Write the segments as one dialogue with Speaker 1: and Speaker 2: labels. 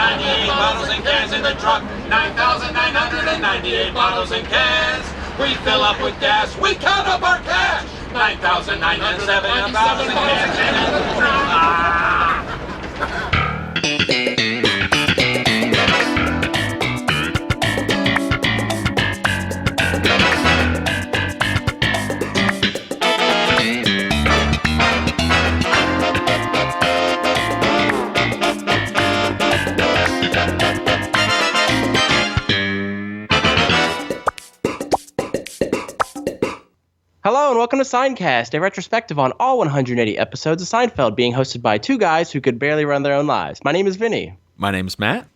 Speaker 1: 9,998 bottles and cans in the truck. 9,998 bottles and cans. We fill up with gas. We count up our cash. 9,997 bottles and cans in the truck.
Speaker 2: Hello and welcome to Seincast, a retrospective on all 180 episodes of Seinfeld, being hosted by two guys who could barely run their own lives. My name is Vinny.
Speaker 3: My name's Matt.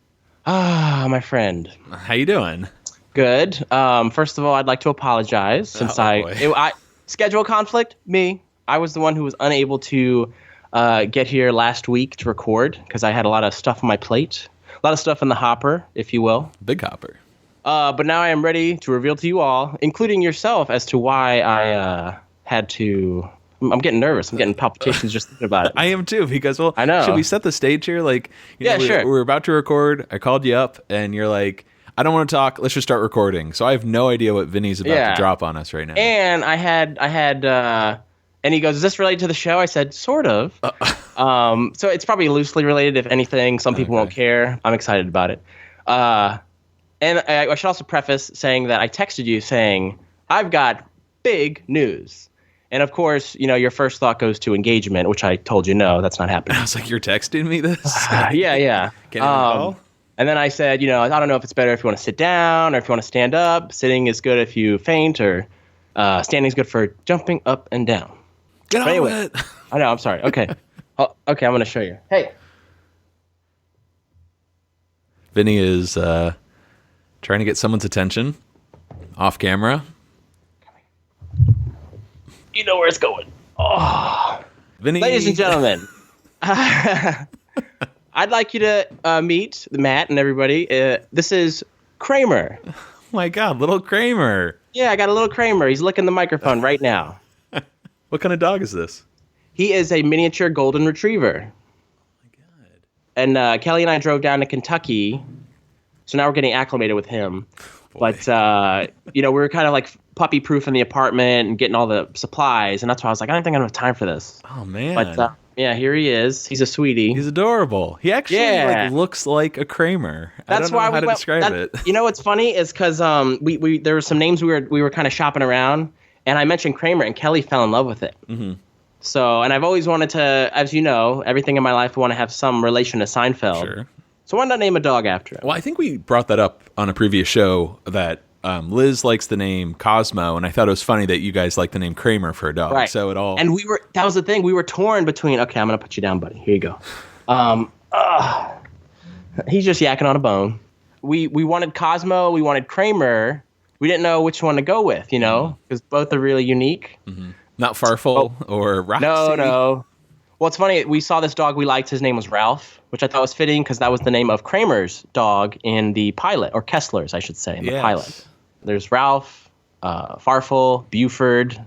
Speaker 2: Ah, my friend.
Speaker 3: How you doing?
Speaker 2: Good. First of all, I'd like to apologize since I schedule conflict. Me. I was the one who was unable to get here last week to record because I had a lot of stuff on my plate, a lot of stuff in the hopper, if you will.
Speaker 3: Big hopper.
Speaker 2: But now I am ready to reveal to you all, including yourself, as to why I had to. I'm getting nervous. I'm getting palpitations just thinking about it.
Speaker 3: I am too, because
Speaker 2: I know.
Speaker 3: Should we set the stage here? Like,
Speaker 2: sure.
Speaker 3: We're about to record. I called you up, and you're like, "I don't want to talk. Let's just start recording." So I have no idea what Vinny's about to drop on us right now.
Speaker 2: And I had, and he goes, "Is this related to the show?" I said, "Sort of." So it's probably loosely related, if anything. Some people won't care. I'm excited about it. And I should also preface saying that I texted you saying, I've got big news. And of course, you know, your first thought goes to engagement, which I told you, no, that's not happening.
Speaker 3: I was like, you're texting me this?
Speaker 2: Yeah.
Speaker 3: Can I call?
Speaker 2: And then I said, you know, I don't know if it's better if you want to sit down or if you want to stand up. Sitting is good if you faint, or standing is good for jumping up and down.
Speaker 3: Get on with it.
Speaker 2: I know, I'm sorry. Okay. Okay, I'm going to show you. Hey.
Speaker 3: Vinny is... trying to get someone's attention off camera.
Speaker 2: You know where it's going. Oh,
Speaker 3: Vinny.
Speaker 2: Ladies and gentlemen, I'd like you to meet Matt and everybody. This is Kramer.
Speaker 3: Oh my God, little Kramer.
Speaker 2: Yeah, I got a little Kramer. He's licking the microphone right now.
Speaker 3: What kind of dog is this?
Speaker 2: He is a miniature golden retriever.
Speaker 3: Oh my God.
Speaker 2: And Kelly and I drove down to Kentucky. So now we're getting acclimated with him.
Speaker 3: Boy.
Speaker 2: But, you know, we were kind of like puppy-proof in the apartment and getting all the supplies. And that's why I was like, I don't think I have time for this.
Speaker 3: Oh, man.
Speaker 2: But, yeah, here he is. He's a sweetie.
Speaker 3: He's adorable. He actually like, looks like a Kramer.
Speaker 2: That's
Speaker 3: I don't know how to describe it.
Speaker 2: You know what's funny is because we there were some names we were kind of shopping around. And I mentioned Kramer, and Kelly fell in love with it. Mm-hmm. So, and I've always wanted to, as you know, everything in my life, I want to have some relation to Seinfeld.
Speaker 3: Sure.
Speaker 2: So why not name a dog after him?
Speaker 3: Well, I think we brought that up on a previous show that Liz likes the name Cosmo, and I thought it was funny that you guys like the name Kramer for a dog.
Speaker 2: Right.
Speaker 3: So it all...
Speaker 2: And that was the thing. We were torn between, okay, I'm going to put you down, buddy. Here you go. He's just yakking on a bone. We wanted Cosmo. We wanted Kramer. We didn't know which one to go with, you know, because both are really unique.
Speaker 3: Mm-hmm. Not Farfel or Roxy.
Speaker 2: No. Well, it's funny. We saw this dog we liked. His name was Ralph, which I thought was fitting because that was the name of Kramer's dog in the pilot, or Kessler's, I should say, in the pilot. There's Ralph, Farfel, Buford,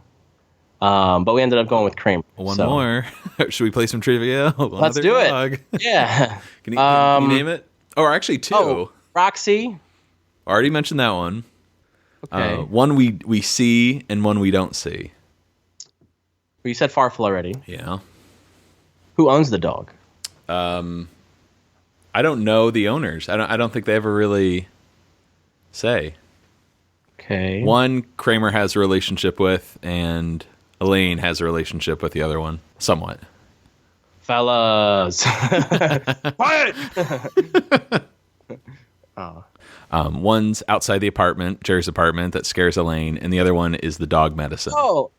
Speaker 2: but we ended up going with Kramer.
Speaker 3: One more. Should we play some trivia?
Speaker 2: Let's do it. Yeah.
Speaker 3: Can you name it? Or actually two.
Speaker 2: Oh, Roxy.
Speaker 3: Already mentioned that one.
Speaker 2: Okay.
Speaker 3: One we see and one we don't see.
Speaker 2: Well, you said Farfel already.
Speaker 3: Yeah.
Speaker 2: Who owns the dog?
Speaker 3: I don't know the owners. I don't think they ever really say.
Speaker 2: Okay.
Speaker 3: One Kramer has a relationship with, and Elaine has a relationship with the other one, somewhat.
Speaker 2: Fellas.
Speaker 3: Quiet. One's outside the apartment, Jerry's apartment, that scares Elaine, and the other one is the dog medicine.
Speaker 2: Oh,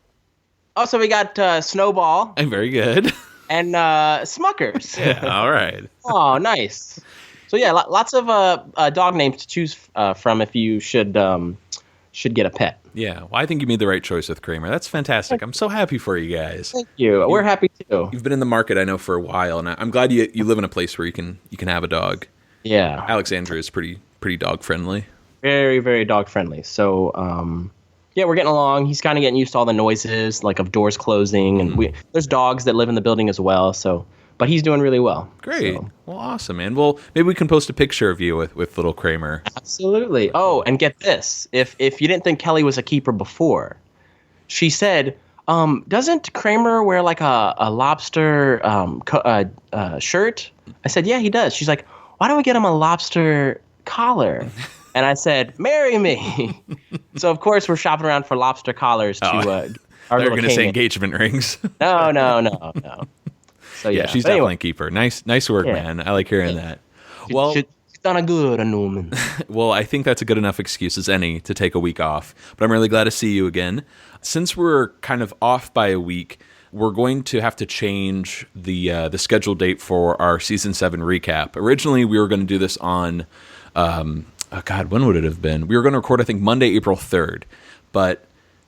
Speaker 2: so we got Snowball.
Speaker 3: And very good.
Speaker 2: And Smuckers.
Speaker 3: Yeah, all right.
Speaker 2: Oh, nice. So yeah, lots of dog names to choose from if you should get a pet.
Speaker 3: Yeah, well, I think you made the right choice with Kramer. That's fantastic. I'm so happy for you guys.
Speaker 2: Thank you. We're happy too.
Speaker 3: You've been in the market, I know, for a while, and I'm glad you live in a place where you can have a dog.
Speaker 2: Yeah.
Speaker 3: Alexandra is pretty dog friendly.
Speaker 2: Very, very dog friendly. So yeah, we're getting along. He's kind of getting used to all the noises, like of doors closing, and there's dogs that live in the building as well. So but he's doing really well.
Speaker 3: Great.
Speaker 2: So.
Speaker 3: Well, awesome, man. Well, maybe we can post a picture of you with little Kramer.
Speaker 2: Absolutely. Oh, and get this. If you didn't think Kelly was a keeper before, she said, doesn't Kramer wear like a lobster shirt? I said, yeah, he does. She's like, why don't we get him a lobster collar? And I said, marry me. So, of course, we're shopping around for lobster collars to our
Speaker 3: They're
Speaker 2: little
Speaker 3: going to say
Speaker 2: Canaan.
Speaker 3: engagement rings.
Speaker 2: No. So,
Speaker 3: Yeah, she's definitely a keeper. Nice work, man. I like hearing that. Well,
Speaker 2: she's done a good, Newman.
Speaker 3: well, I think that's a good enough excuse as any to take a week off. But I'm really glad to see you again. Since we're kind of off by a week, we're going to have to change the scheduled date for our season 7 recap. Originally, we were going to do this on, when would it have been? We were going to record, I think, Monday, April 3rd. But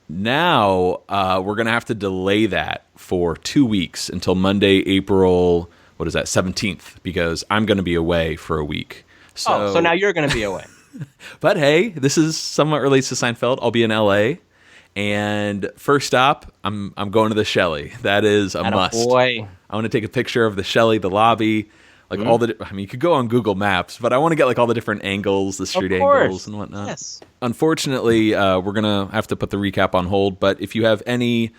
Speaker 3: now we're going to have to delay that for 2 weeks until Monday, April, 17th, because I'm going to be away for a week.
Speaker 2: So now you're going to be away.
Speaker 3: But hey, this is somewhat relates to Seinfeld. I'll be in LA. And first stop, I'm going to the Shelley. That is a must.
Speaker 2: Boy.
Speaker 3: I want to take a picture of the Shelley, the lobby, like all the. I mean, you could go on Google Maps, but I want to get like all the different angles, the street angles, and whatnot.
Speaker 2: Yes.
Speaker 3: Unfortunately, we're gonna have to put the recap on hold. But if you have any,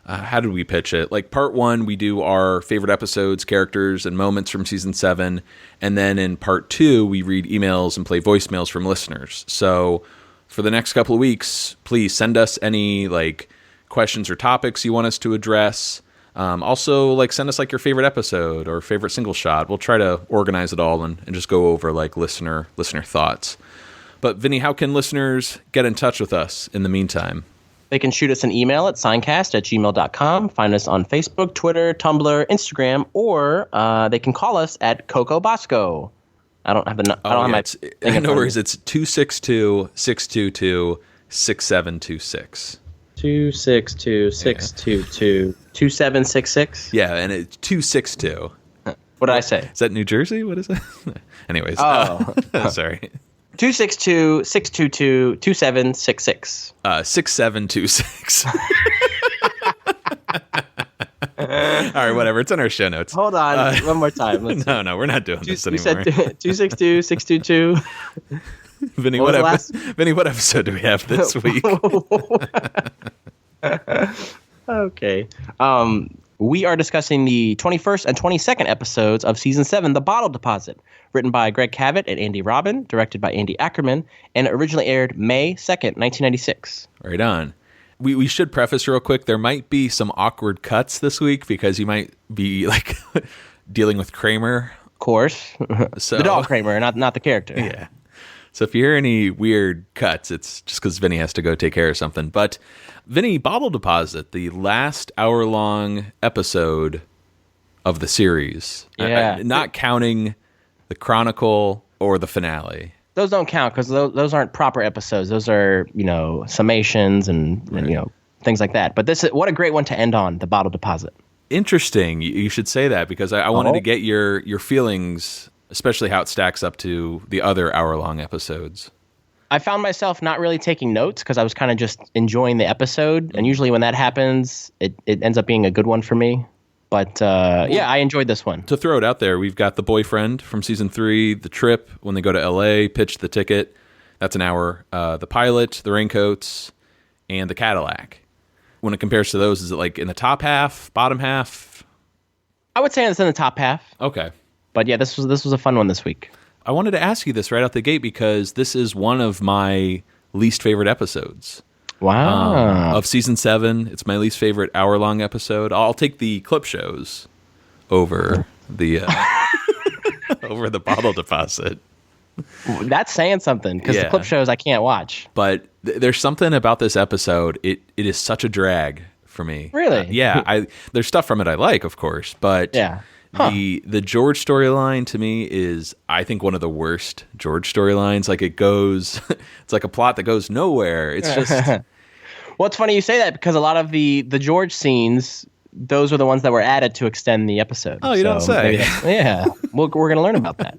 Speaker 3: how did we pitch it? Like part 1, we do our favorite episodes, characters, and moments from season 7, and then in part 2, we read emails and play voicemails from listeners. So for the next couple of weeks, please send us any like questions or topics you want us to address. Also, like send us like your favorite episode or favorite single shot. We'll try to organize it all and just go over like listener thoughts. But Vinny, how can listeners get in touch with us in the meantime?
Speaker 2: They can shoot us an email at seincast@gmail.com. Find us on Facebook, Twitter, Tumblr, Instagram, or they can call us at Coco Bosco. I don't have my thing in
Speaker 3: no
Speaker 2: front
Speaker 3: worries.
Speaker 2: of me.
Speaker 3: It's 262-622-6726.
Speaker 2: 262-622-2766.
Speaker 3: Yeah, and it's 262.
Speaker 2: What did I say?
Speaker 3: Is that New Jersey? What is that? Anyways. Sorry.
Speaker 2: 262-622-2766.
Speaker 3: 6726. All right, whatever. It's in our show notes.
Speaker 2: Hold on. One more time.
Speaker 3: No, we're not doing this
Speaker 2: You said
Speaker 3: anymore.
Speaker 2: 262-622.
Speaker 3: Vinny, what episode do we have this week?
Speaker 2: Okay. We are discussing the 21st and 22nd episodes of Season 7, The Bottle Deposit, written by Greg Cavett and Andy Robin, directed by Andy Ackerman, and originally aired May 2nd, 1996.
Speaker 3: Right on. We should preface real quick, there might be some awkward cuts this week because you might be like dealing with Kramer.
Speaker 2: Of course.
Speaker 3: So,
Speaker 2: the dog Kramer, not the character.
Speaker 3: Yeah. So if you hear any weird cuts, it's just because Vinny has to go take care of something. But Vinny, Bottle Deposit, the last hour-long episode of the series.
Speaker 2: Yeah.
Speaker 3: Not counting the Chronicle or the finale.
Speaker 2: Those don't count because those aren't proper episodes. Those are, summations and things like that. But what a great one to end on, The Bottle Deposit.
Speaker 3: Interesting. You should say that because I wanted to get your feelings, especially how it stacks up to the other hour-long episodes.
Speaker 2: I found myself not really taking notes because I was kind of just enjoying the episode. And usually when that happens, it ends up being a good one for me. But I enjoyed this one.
Speaker 3: To throw it out there, we've got the boyfriend from season 3, the trip when they go to LA, pitch the ticket. That's an hour. The pilot, the raincoats, and the Cadillac. When it compares to those, is it like in the top half, bottom half?
Speaker 2: I would say it's in the top half.
Speaker 3: Okay.
Speaker 2: But yeah, this was a fun one this week.
Speaker 3: I wanted to ask you this right out the gate because this is one of my least favorite episodes.
Speaker 2: Wow.
Speaker 3: Of season 7. It's my least favorite hour-long episode. I'll take the clip shows over the over the Bottle Deposit.
Speaker 2: That's saying something because the clip shows I can't watch.
Speaker 3: But there's something about this episode. It is such a drag for me.
Speaker 2: Really?
Speaker 3: There's stuff from it I like, of course, but the George storyline to me is, I think, one of the worst George storylines. Like it's like a plot that goes nowhere. It's just.
Speaker 2: Well, it's funny you say that because a lot of the George scenes, those are the ones that were added to extend the episode.
Speaker 3: Oh, you don't say.
Speaker 2: Yeah, we're going to learn about that.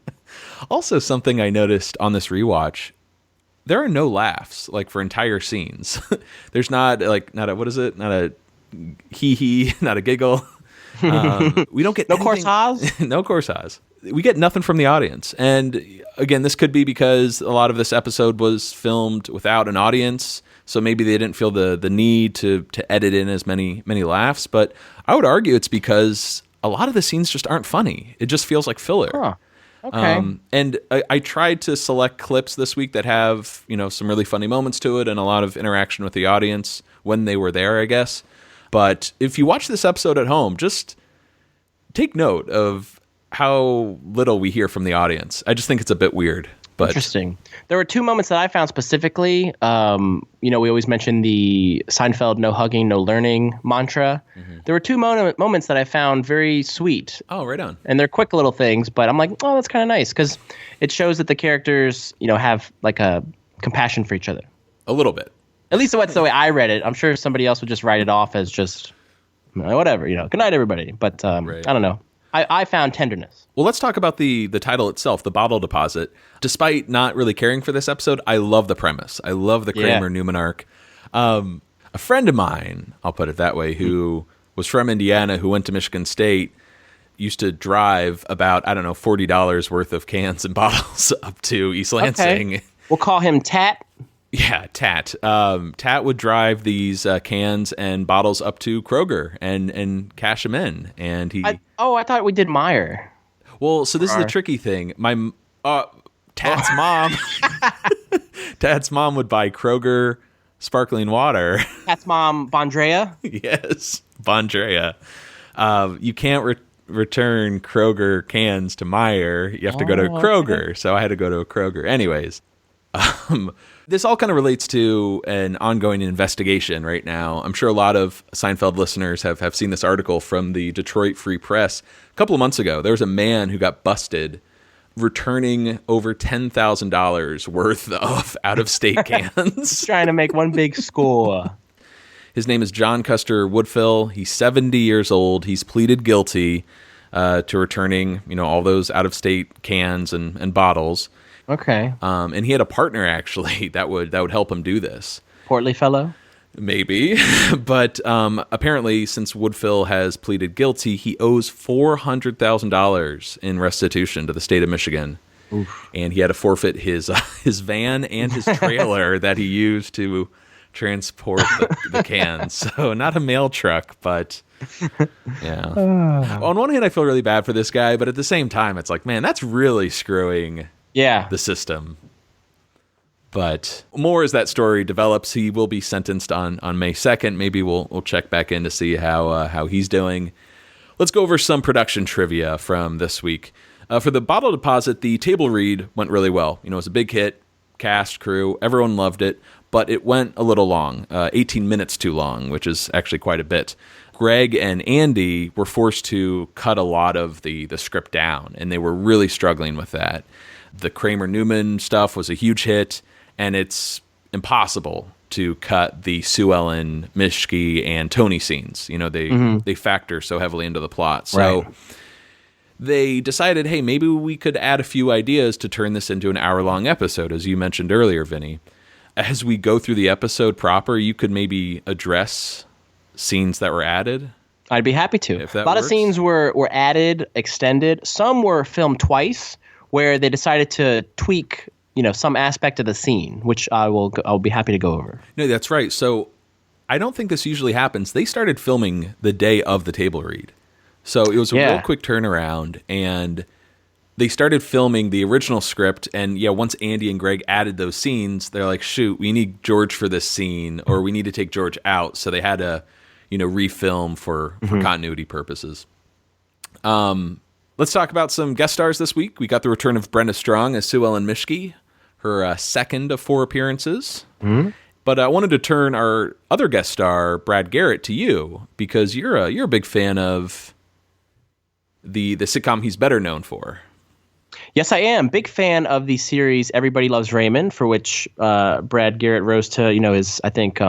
Speaker 3: Also, something I noticed on this rewatch, there are no laughs like for entire scenes. There's not a what is it? Not a hee hee, not a giggle. We don't get
Speaker 2: no
Speaker 3: anything,
Speaker 2: corsage.
Speaker 3: no corsage. We get nothing from the audience. And again, this could be because a lot of this episode was filmed without an audience, so maybe they didn't feel the need to edit in as many laughs. But I would argue it's because a lot of the scenes just aren't funny. It just feels like filler.
Speaker 2: Huh. Okay.
Speaker 3: And I tried to select clips this week that have, some really funny moments to it and a lot of interaction with the audience when they were there, I guess. But if you watch this episode at home, just take note of how little we hear from the audience. I just think it's a bit weird. But
Speaker 2: interesting. There were two moments that I found specifically. We always mention the Seinfeld "no hugging, no learning" mantra. Mm-hmm. There were two moments that I found very sweet.
Speaker 3: Oh, right on.
Speaker 2: And they're quick little things, but I'm like, oh, that's kind of nice because it shows that the characters, have like a compassion for each other.
Speaker 3: A little bit.
Speaker 2: At least that's the way I read it. I'm sure somebody else would just write it off as just whatever. Good night, everybody. But right. I don't know. I found tenderness.
Speaker 3: Well, let's talk about the title itself, The Bottle Deposit. Despite not really caring for this episode, I love the premise. I love the Kramer-Newman arc. A friend of mine, I'll put it that way, who was from Indiana, who went to Michigan State, used to drive about, $40 worth of cans and bottles up to East Lansing.
Speaker 2: Okay. We'll call him Tat.
Speaker 3: Yeah, Tat. Tat would drive these cans and bottles up to Kroger and cash them in. And he.
Speaker 2: I thought we did Meyer.
Speaker 3: Well, so this is the tricky thing. My Tat's mom. Tat's mom would buy Kroger sparkling water.
Speaker 2: Tat's mom, Bondrea.
Speaker 3: Yes, Bondrea. You can't return Kroger cans to Meyer. You have to go to Kroger. Okay. So I had to go to a Kroger. Anyways. This all kind of relates to an ongoing investigation right now. I'm sure a lot of Seinfeld listeners have seen this article from the Detroit Free Press. A couple of months ago, there was a man who got busted returning over $10,000 worth of out-of-state cans.
Speaker 2: Trying to make one big score.
Speaker 3: His name is John Custer Woodfill. He's 70 years old. He's pleaded guilty to returning, all those out-of-state cans and bottles.
Speaker 2: Okay.
Speaker 3: And he had a partner actually that would help him do this.
Speaker 2: Portly fellow?
Speaker 3: Maybe. But apparently, since Woodfill has pleaded guilty, he owes $400,000 in restitution to the state of Michigan. Oof. And he had to forfeit his van and his trailer that he used to transport the cans. So not a mail truck, but yeah. On one hand, I feel really bad for this guy, but at the same time, it's like, man, that's really screwing the system. But more as that story develops, he will be sentenced on May 2nd. Maybe we'll check back in to see how he's doing. Let's go over some production trivia from this week. For the Bottle Deposit, the table read went really well. It was a big hit, cast, crew, everyone loved it, but it went a little long, 18 minutes too long, which is actually quite a bit. Greg and Andy were forced to cut a lot of the script down, and they were really struggling with that. The Kramer-Newman stuff was a huge hit, and it's impossible to cut the Sue Ellen, Mishke, and Tony scenes. They factor so heavily into the plot. So they decided, hey, maybe we could add a few ideas to turn this into an hour-long episode, as you mentioned earlier, Vinny. As we go through the episode proper, you could maybe address scenes that were added.
Speaker 2: I'd be happy to.
Speaker 3: If that
Speaker 2: a lot
Speaker 3: works.
Speaker 2: Of scenes were added, extended. Some were filmed twice, where they decided to tweak, some aspect of the scene, which I'll be happy to go over.
Speaker 3: No, that's right. So I don't think this usually happens. They started filming the day of the table read. So it was a real quick turnaround, and they started filming the original script. And once Andy and Greg added those scenes, they're like, shoot, we need George for this scene, or we need to take George out. So they had to, refilm for continuity purposes. Let's talk about some guest stars this week. We got the return of Brenda Strong as Sue Ellen Mishke, her second of 4 appearances. Mm-hmm. But I wanted to turn our other guest star, Brad Garrett, to you, because you're a big fan of the sitcom he's better known for.
Speaker 2: Yes, I am. Big fan of the series Everybody Loves Raymond, for which Brad Garrett rose to, his, I think,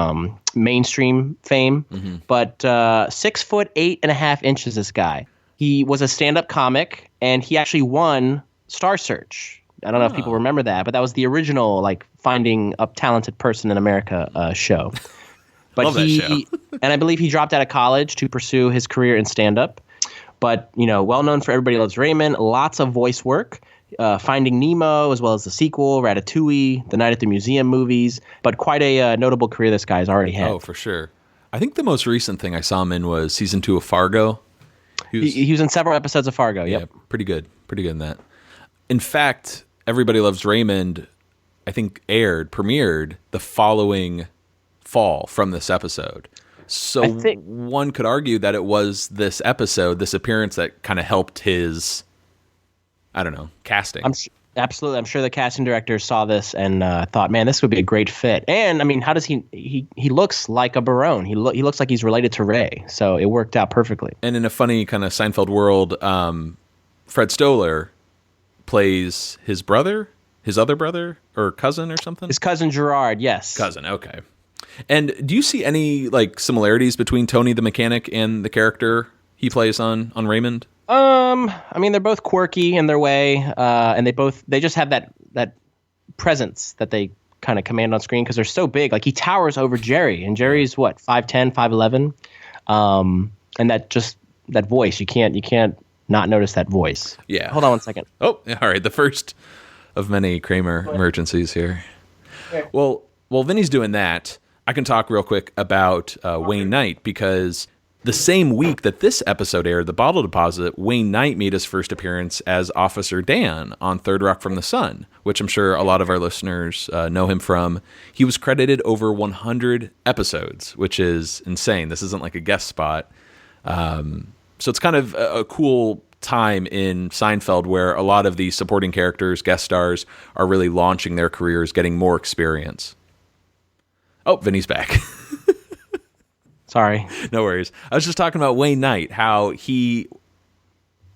Speaker 2: mainstream fame. Mm-hmm. But 6 foot 8.5 inches, this guy. He was a stand-up comic, and he actually won Star Search. I don't know if people remember that, but that was the original, finding a talented person in America show. But
Speaker 3: Love that show.
Speaker 2: And I believe he dropped out of college to pursue his career in stand-up. but well known for Everybody Loves Raymond. Lots of voice work. Finding Nemo, as well as the sequel, Ratatouille, the Night at the Museum movies, but quite a notable career this guy's already had.
Speaker 3: Oh, for sure. I think the most recent thing I saw him in was season 2 of Fargo.
Speaker 2: He was in several episodes of Fargo.
Speaker 3: Yeah,
Speaker 2: Yep.
Speaker 3: pretty good in that. In fact, Everybody Loves Raymond, I think premiered the following fall from this episode. So one could argue that it was this episode, this appearance, that kind of helped his, I don't know, casting.
Speaker 2: Absolutely. I'm sure the casting director saw this and thought, man, this would be a great fit. And, I mean, how does he looks like a Barone. He looks like he's related to Ray. So it worked out perfectly.
Speaker 3: And in a funny kind of Seinfeld world, Fred Stoller plays his other brother or cousin or something?
Speaker 2: His cousin Gerard, yes.
Speaker 3: Cousin, okay. And do you see any similarities between Tony the mechanic and the character he plays on Raymond?
Speaker 2: I mean, they're both quirky in their way, and they just have that presence that they kind of command on screen because they're so big. Like, he towers over Jerry, and Jerry's what, 5'10", 5'11", and that voice, you can't not notice that voice.
Speaker 3: Yeah.
Speaker 2: Hold on one second.
Speaker 3: Oh, all right. The first of many Kramer emergencies here.
Speaker 2: Yeah.
Speaker 3: Well, while Vinny's doing that, I can talk real quick about Wayne Knight, because the same week that this episode aired, The Bottle Deposit, Wayne Knight made his first appearance as Officer Dan on Third Rock from the Sun, which I'm sure a lot of our listeners know him from. He was credited over 100 episodes, which is insane. This isn't like a guest spot. So it's kind of a cool time in Seinfeld where a lot of the supporting characters, guest stars, are really launching their careers, getting more experience. Oh, Vinny's back.
Speaker 2: Sorry.
Speaker 3: No worries. I was just talking about Wayne Knight, how he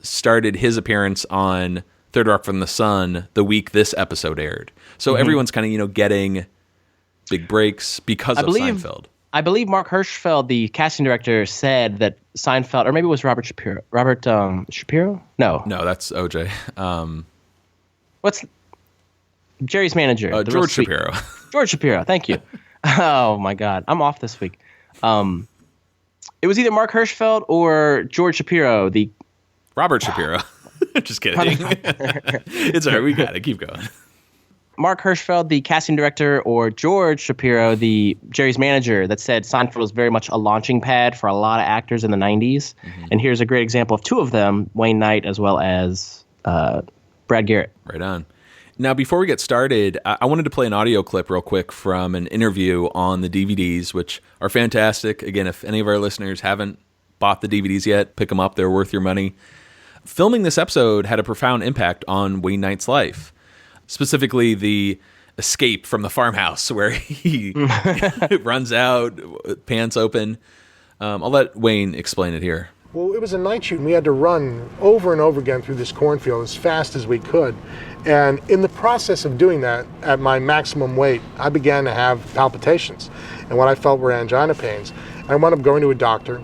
Speaker 3: started his appearance on Third Rock from the Sun the week this episode aired. So everyone's kind of, getting big breaks because of Seinfeld.
Speaker 2: I believe Mark Hirschfeld, the casting director, said that Seinfeld, or maybe it was Robert Shapiro. Shapiro? No,
Speaker 3: that's OJ.
Speaker 2: What's Jerry's manager?
Speaker 3: George Shapiro.
Speaker 2: George Shapiro. Thank you. Oh my God, I'm off this week. It was either Mark Hirschfeld or George Shapiro.
Speaker 3: Robert Shapiro. Just kidding. It's all right. We got it. Keep going.
Speaker 2: Mark Hirschfeld, the casting director, or George Shapiro, the Jerry's manager, that said Seinfeld was very much a launching pad for a lot of actors in the 90s. Mm-hmm. And here's a great example of two of them, Wayne Knight as well as Brad Garrett.
Speaker 3: Right on. Now, before we get started, I wanted to play an audio clip real quick from an interview on the DVDs, which are fantastic. Again, if any of our listeners haven't bought the DVDs yet, pick them up. They're worth your money. Filming this episode had a profound impact on Wayne Knight's life, specifically the escape from the farmhouse where he runs out, pants open. I'll let Wayne explain it here.
Speaker 4: Well, it was a night shoot, and we had to run over and over again through this cornfield as fast as we could. And in the process of doing that, at my maximum weight, I began to have palpitations. And what I felt were angina pains. I wound up going to a doctor,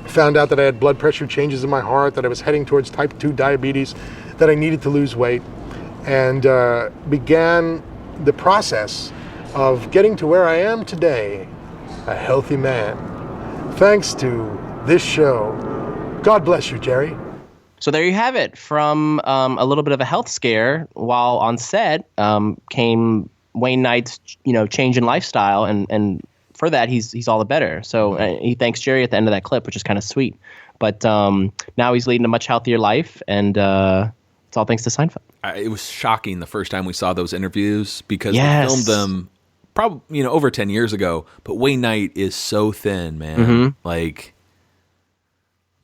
Speaker 4: found out that I had blood pressure changes in my heart, that I was heading towards type 2 diabetes, that I needed to lose weight, and began the process of getting to where I am today, a healthy man. Thanks to this show. God bless you, Jerry.
Speaker 2: So there you have it. From a little bit of a health scare while on set came Wayne Knight's change in lifestyle, and for that he's all the better. So he thanks Jerry at the end of that clip, which is kind of sweet. But now he's leading a much healthier life, and it's all thanks to Seinfeld.
Speaker 3: It was shocking the first time we saw those interviews because they filmed them probably over 10 years ago. But Wayne Knight is so thin, man. Mm-hmm. Like,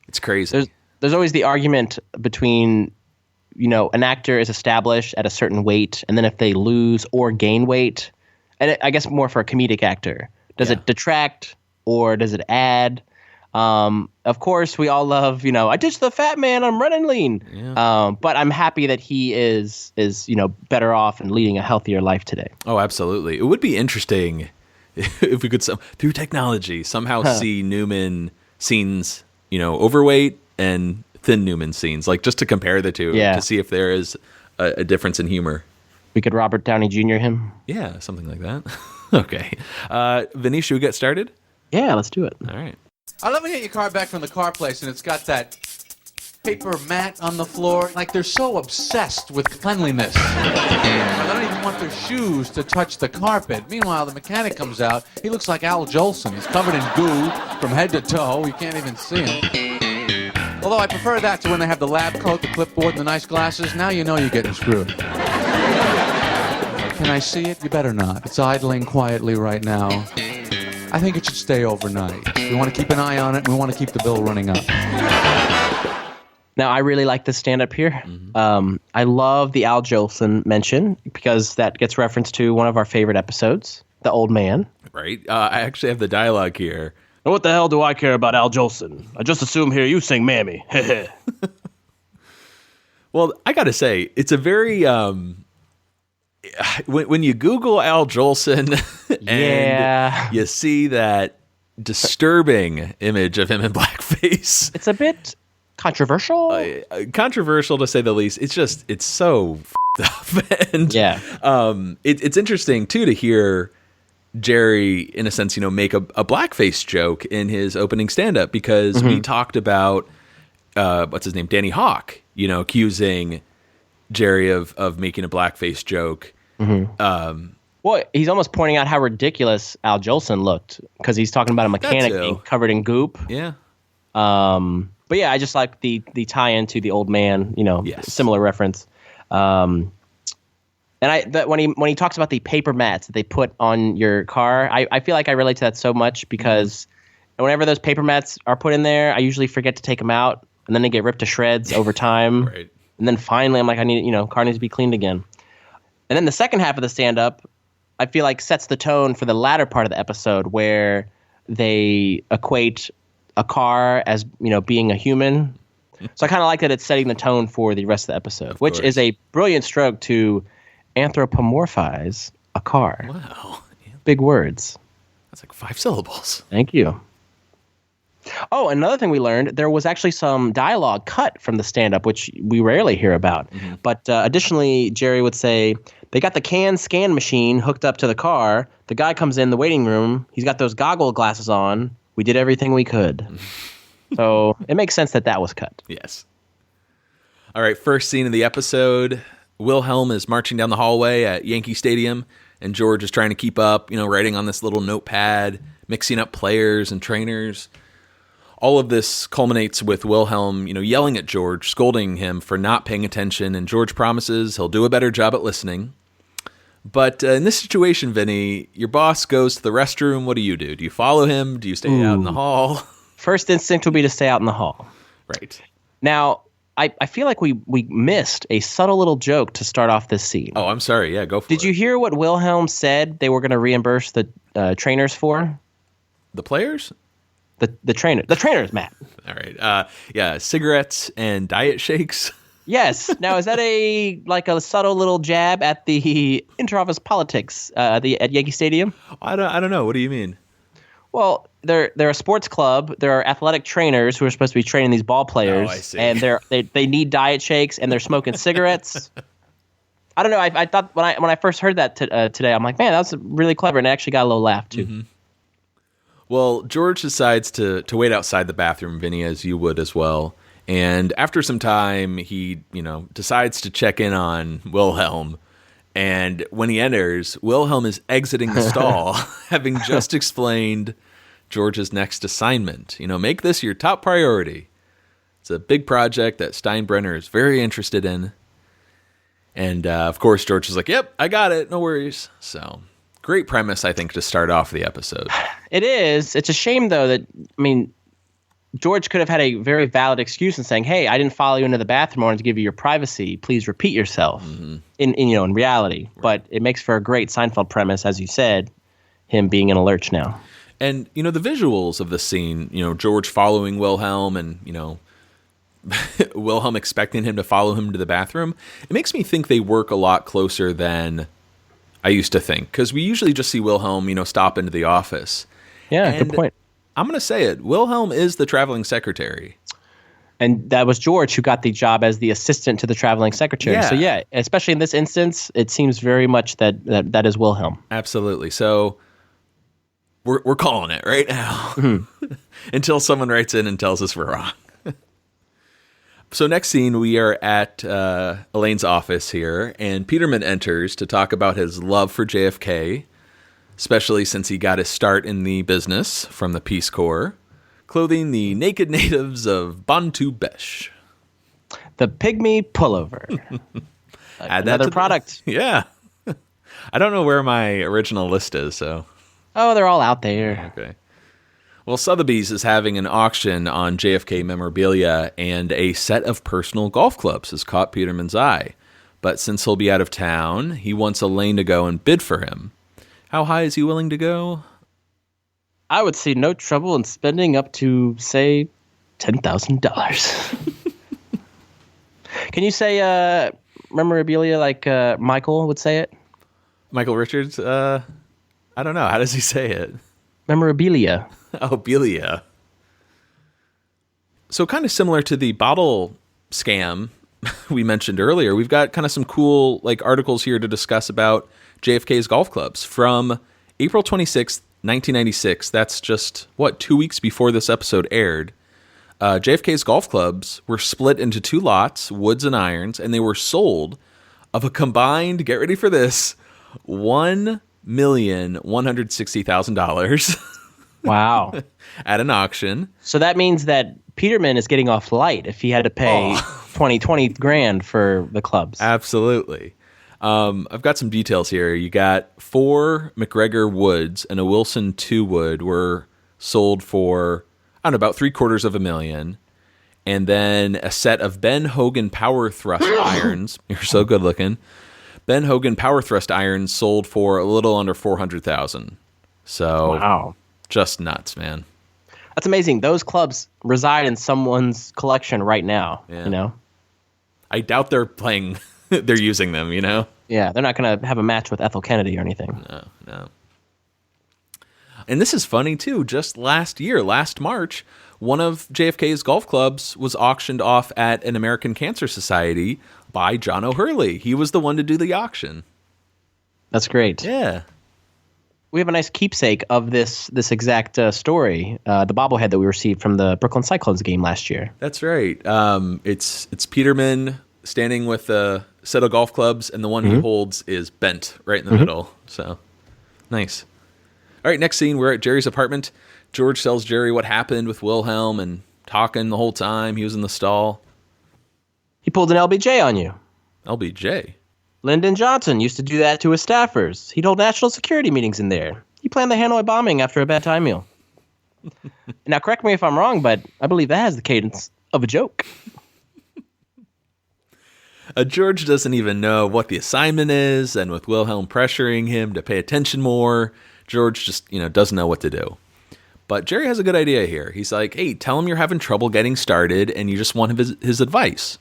Speaker 3: it's crazy.
Speaker 2: There's always the argument between, an actor is established at a certain weight, and then if they lose or gain weight, and I guess more for a comedic actor, does it detract or does it add? Of course, we all love, I ditched the fat man, I'm running lean. Yeah. But I'm happy that he is better off and leading a healthier life today.
Speaker 3: Oh, absolutely. It would be interesting if we could, through technology, somehow see Newman scenes, overweight and thin Newman scenes, like just to compare the two to see if there is a difference in humor.
Speaker 2: We could Robert Downey Jr. him.
Speaker 3: Yeah, something like that. Okay. Vinny, should we get started?
Speaker 2: Yeah, let's do it.
Speaker 3: All right.
Speaker 1: I love to get your car back from the car place, and it's got that
Speaker 5: paper mat on the floor. Like they're so obsessed with cleanliness. They don't even want their shoes to touch the carpet. Meanwhile, the mechanic comes out. He looks like Al Jolson. He's covered in goo from head to toe. You can't even see him. Although I prefer that to when they have the lab coat, the clipboard, and the nice glasses. Now you know you're getting screwed. Can I see it? You better not. It's idling quietly right now. I think it should stay overnight. We want to keep an eye on it, and we want to keep the bill running up.
Speaker 2: Now, I really like this stand-up here. Mm-hmm. I love the Al Jolson mention because that gets referenced to one of our favorite episodes, The Old Man.
Speaker 3: Right. I actually have the dialogue here.
Speaker 2: What the hell do I care about Al Jolson? I just assume here you sing Mammy.
Speaker 3: Well, I got to say, it's a very... when you Google Al Jolson and you see that disturbing image of him in blackface.
Speaker 2: It's a bit controversial.
Speaker 3: Controversial to say the least. It's so f***ed up. And it's interesting too to hear Jerry, in a sense, make a blackface joke in his opening stand-up because we talked about what's his name, Danny Hawk, accusing Jerry of making a blackface joke.
Speaker 2: Well, he's almost pointing out how ridiculous Al Jolson looked because he's talking about a mechanic being covered in goop.
Speaker 3: Yeah.
Speaker 2: But yeah, I just like the tie-in to The Old Man, similar reference. And when he talks about the paper mats that they put on your car, I feel like I relate to that so much because whenever those paper mats are put in there, I usually forget to take them out, and then they get ripped to shreds over time.
Speaker 3: Right.
Speaker 2: And then finally, I'm like, car needs to be cleaned again. And then the second half of the stand-up, I feel like sets the tone for the latter part of the episode where they equate a car as, being a human. So I kind of like that it's setting the tone for the rest of the episode, which is a brilliant stroke to anthropomorphize a car.
Speaker 3: Wow. Yeah.
Speaker 2: Big words.
Speaker 3: That's like 5 syllables.
Speaker 2: Thank you. Oh, another thing we learned, there was actually some dialogue cut from the stand-up, which we rarely hear about. Mm-hmm. But additionally, Jerry would say, they got the can scan machine hooked up to the car. The guy comes in the waiting room. He's got those goggle glasses on. We did everything we could. So it makes sense that was cut.
Speaker 3: Yes. All right, first scene of the episode. Wilhelm is marching down the hallway at Yankee Stadium, and George is trying to keep up, writing on this little notepad, mixing up players and trainers. All of this culminates with Wilhelm, yelling at George, scolding him for not paying attention, and George promises he'll do a better job at listening. But in this situation, Vinny, your boss goes to the restroom. What do? Do you follow him? Do you stay out in the hall?
Speaker 2: First instinct would be to stay out in the hall.
Speaker 3: Right.
Speaker 2: Now, I feel like we missed a subtle little joke to start off this scene.
Speaker 3: Oh, I'm sorry. Yeah, go for it.
Speaker 2: Did you hear what Wilhelm said they were going to reimburse the trainers for?
Speaker 3: The players?
Speaker 2: The trainers, Matt.
Speaker 3: All right. Cigarettes and diet shakes.
Speaker 2: Yes. Now, is that a subtle little jab at the inter-office politics at Yankee Stadium?
Speaker 3: I don't know. What do you mean?
Speaker 2: Well, they're a sports club. There are athletic trainers who are supposed to be training these ball players.
Speaker 3: Oh, I see.
Speaker 2: And they need diet shakes, and they're smoking cigarettes. I don't know. I thought when I first heard that today, I'm like, man, that's really clever, and I actually got a little laugh too.
Speaker 3: Mm-hmm. Well, George decides to wait outside the bathroom, Vinny, as you would as well. And after some time, he, decides to check in on Wilhelm. And when he enters, Wilhelm is exiting the stall, having just explained George's next assignment. Make this your top priority. It's a big project that Steinbrenner is very interested in. And, of course, George is like, yep, I got it. No worries. So... great premise, I think, to start off the episode.
Speaker 2: It is. It's a shame, though, that, George could have had a very valid excuse in saying, hey, I didn't follow you into the bathroom. I wanted to give you your privacy. Please repeat yourself in reality. Right. But it makes for a great Seinfeld premise, as you said, him being in a lurch now.
Speaker 3: And, the visuals of the scene, George following Wilhelm and, Wilhelm expecting him to follow him to the bathroom, it makes me think they work a lot closer than I used to think, because we usually just see Wilhelm, stop into the office.
Speaker 2: Yeah,
Speaker 3: and
Speaker 2: good point.
Speaker 3: I'm going to say it. Wilhelm is the traveling secretary.
Speaker 2: And that was George who got the job as the assistant to the traveling secretary.
Speaker 3: Yeah.
Speaker 2: So, yeah, especially in this instance, it seems very much that is Wilhelm.
Speaker 3: Absolutely. So we're calling it right now until someone writes in and tells us we're wrong. So next scene, we are at Elaine's office here, and Peterman enters to talk about his love for JFK, especially since he got his start in the business from the Peace Corps, clothing the naked natives of Bantu Besh.
Speaker 2: The pygmy pullover.
Speaker 3: Add that
Speaker 2: Another
Speaker 3: to
Speaker 2: product.
Speaker 3: Yeah. I don't know where my original list is, so.
Speaker 2: Oh, they're all out there.
Speaker 3: Okay. Well, Sotheby's is having an auction on JFK memorabilia, and a set of personal golf clubs has caught Peterman's eye. But since he'll be out of town, he wants Elaine to go and bid for him. How high is he willing to go?
Speaker 2: I would see no trouble in spending up to, say, $10,000. Can you say memorabilia like Michael would say it?
Speaker 3: Michael Richards? I don't know. How does he say it?
Speaker 2: Memorabilia.
Speaker 3: Oh, Belia. So kind of similar to the bottle scam we mentioned earlier, we've got kind of some cool articles here to discuss about JFK's golf clubs. From April 26th, 1996, that's just, 2 weeks before this episode aired, JFK's golf clubs were split into 2 lots, woods and irons, and they were sold of a combined, get ready for this, $1,160,000.
Speaker 2: Wow.
Speaker 3: At an auction.
Speaker 2: So that means that Peterman is getting off light if he had to pay 20 grand for the clubs.
Speaker 3: Absolutely. I've got some details here. You got 4 McGregor woods and a Wilson 2 wood were sold for, about $750,000. And then a set of Ben Hogan power thrust irons. You're so good looking. Ben Hogan power thrust irons sold for a little under $400,000. So
Speaker 2: wow.
Speaker 3: Just nuts, man.
Speaker 2: That's amazing. Those clubs reside in someone's collection right now,
Speaker 3: I doubt they're playing, they're using them,
Speaker 2: Yeah, they're not going to have a match with Ethel Kennedy or anything.
Speaker 3: No. And this is funny, too. Just last March, one of JFK's golf clubs was auctioned off at an American Cancer Society by John O'Hurley. He was the one to do the auction.
Speaker 2: That's great.
Speaker 3: Yeah.
Speaker 2: We have a nice keepsake of this exact story, the bobblehead that we received from the Brooklyn Cyclones game last year.
Speaker 3: That's right. It's Peterman standing with a set of golf clubs, and the one he holds is bent right in the middle. So, nice. All right, next scene, we're at Jerry's apartment. George tells Jerry what happened with Wilhelm and talking the whole time. He was in the stall.
Speaker 2: He pulled an LBJ on you.
Speaker 3: LBJ?
Speaker 2: Lyndon Johnson used to do that to his staffers. He'd hold national security meetings in there. He planned the Hanoi bombing after a bad time meal. Now, correct me if I'm wrong, but I believe that has the cadence of a joke.
Speaker 3: George doesn't even know what the assignment is, and with Wilhelm pressuring him to pay attention more, George just, doesn't know what to do. But Jerry has a good idea here. He's like, hey, tell him you're having trouble getting started, and you just want his advice.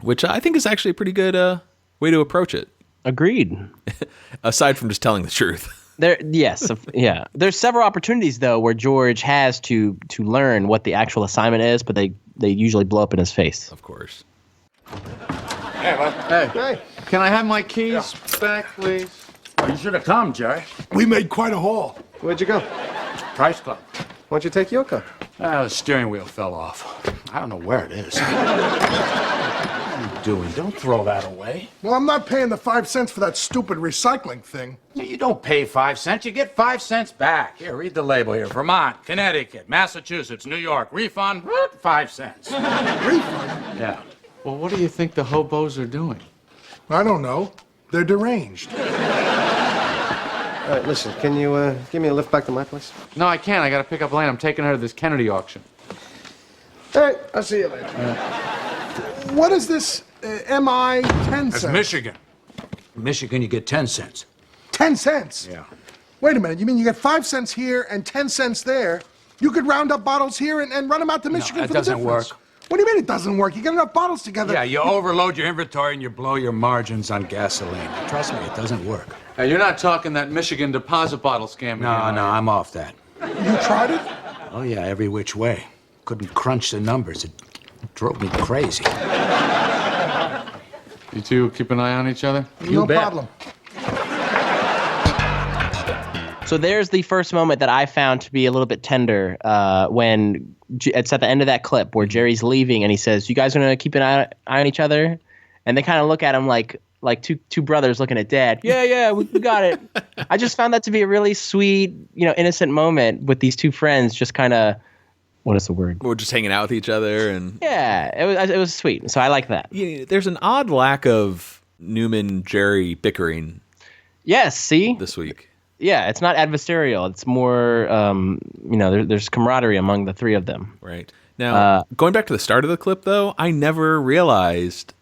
Speaker 3: Which I think is actually a pretty good way to approach it.
Speaker 2: Agreed.
Speaker 3: Aside from just telling the truth.
Speaker 2: Yeah. There's several opportunities though where George has to learn what the actual assignment is, but they usually blow up in his face.
Speaker 3: Of course.
Speaker 6: Hey, bud. Hey.
Speaker 5: Can I have my keys back, please?
Speaker 6: Oh, you should have come, Jerry.
Speaker 7: We made quite a haul.
Speaker 6: Where'd you go? Price Club. Why'd you take your car?
Speaker 5: The steering wheel fell off. I don't know where it is. What are you doing? Don't throw that away.
Speaker 7: Well, I'm not paying the 5 cents for that stupid recycling thing.
Speaker 5: You don't pay 5 cents. You get 5 cents back. Here, read the label here. Vermont, Connecticut, Massachusetts, New York. Refund, 5 cents.
Speaker 7: Refund?
Speaker 5: Yeah. Well, what do you think the hobos are doing?
Speaker 7: I don't know. They're deranged.
Speaker 6: All right, listen, can you give me a lift back to my place?
Speaker 5: No, I can't. I got to pick up Lane. I'm taking her to this Kennedy auction.
Speaker 6: All right, I'll see you later.
Speaker 7: What is this MI 10
Speaker 8: That's
Speaker 7: cents?
Speaker 8: Michigan. In Michigan, you get 10 cents.
Speaker 7: 10 cents?
Speaker 8: Yeah.
Speaker 7: Wait a minute, you mean you get 5 cents here and 10 cents there? You could round up bottles here and run them out to Michigan
Speaker 8: that
Speaker 7: for the
Speaker 8: doesn't
Speaker 7: difference.
Speaker 8: work.
Speaker 7: What do you mean it doesn't work? You get enough bottles together.
Speaker 8: Yeah, you overload your inventory and you blow your margins on gasoline. Trust me, it doesn't work.
Speaker 5: Now, you're not talking that Michigan deposit bottle scam again,
Speaker 8: No,
Speaker 5: are you?
Speaker 8: I'm off that.
Speaker 7: You tried it?
Speaker 8: Oh, yeah, every which way. Couldn't crunch the numbers. It drove me crazy.
Speaker 5: You two keep an eye on each other?
Speaker 7: No problem.
Speaker 2: So there's the first moment that I found to be a little bit tender when it's at the end of that clip where Jerry's leaving and he says, "You guys gonna keep an eye on each other?" And they kind of look at him like two brothers looking at Dad. Yeah, we got it. I just found that to be a really sweet, innocent moment with these two friends just kind of, what is the word?
Speaker 3: We're just hanging out with each other. And
Speaker 2: yeah, it was sweet. So I like that.
Speaker 3: Yeah, there's an odd lack of Newman Jerry bickering.
Speaker 2: Yes, see?
Speaker 3: This week.
Speaker 2: Yeah, it's not adversarial. It's more, there's camaraderie among the three of them.
Speaker 3: Right. Now, going back to the start of the clip, though, I never realized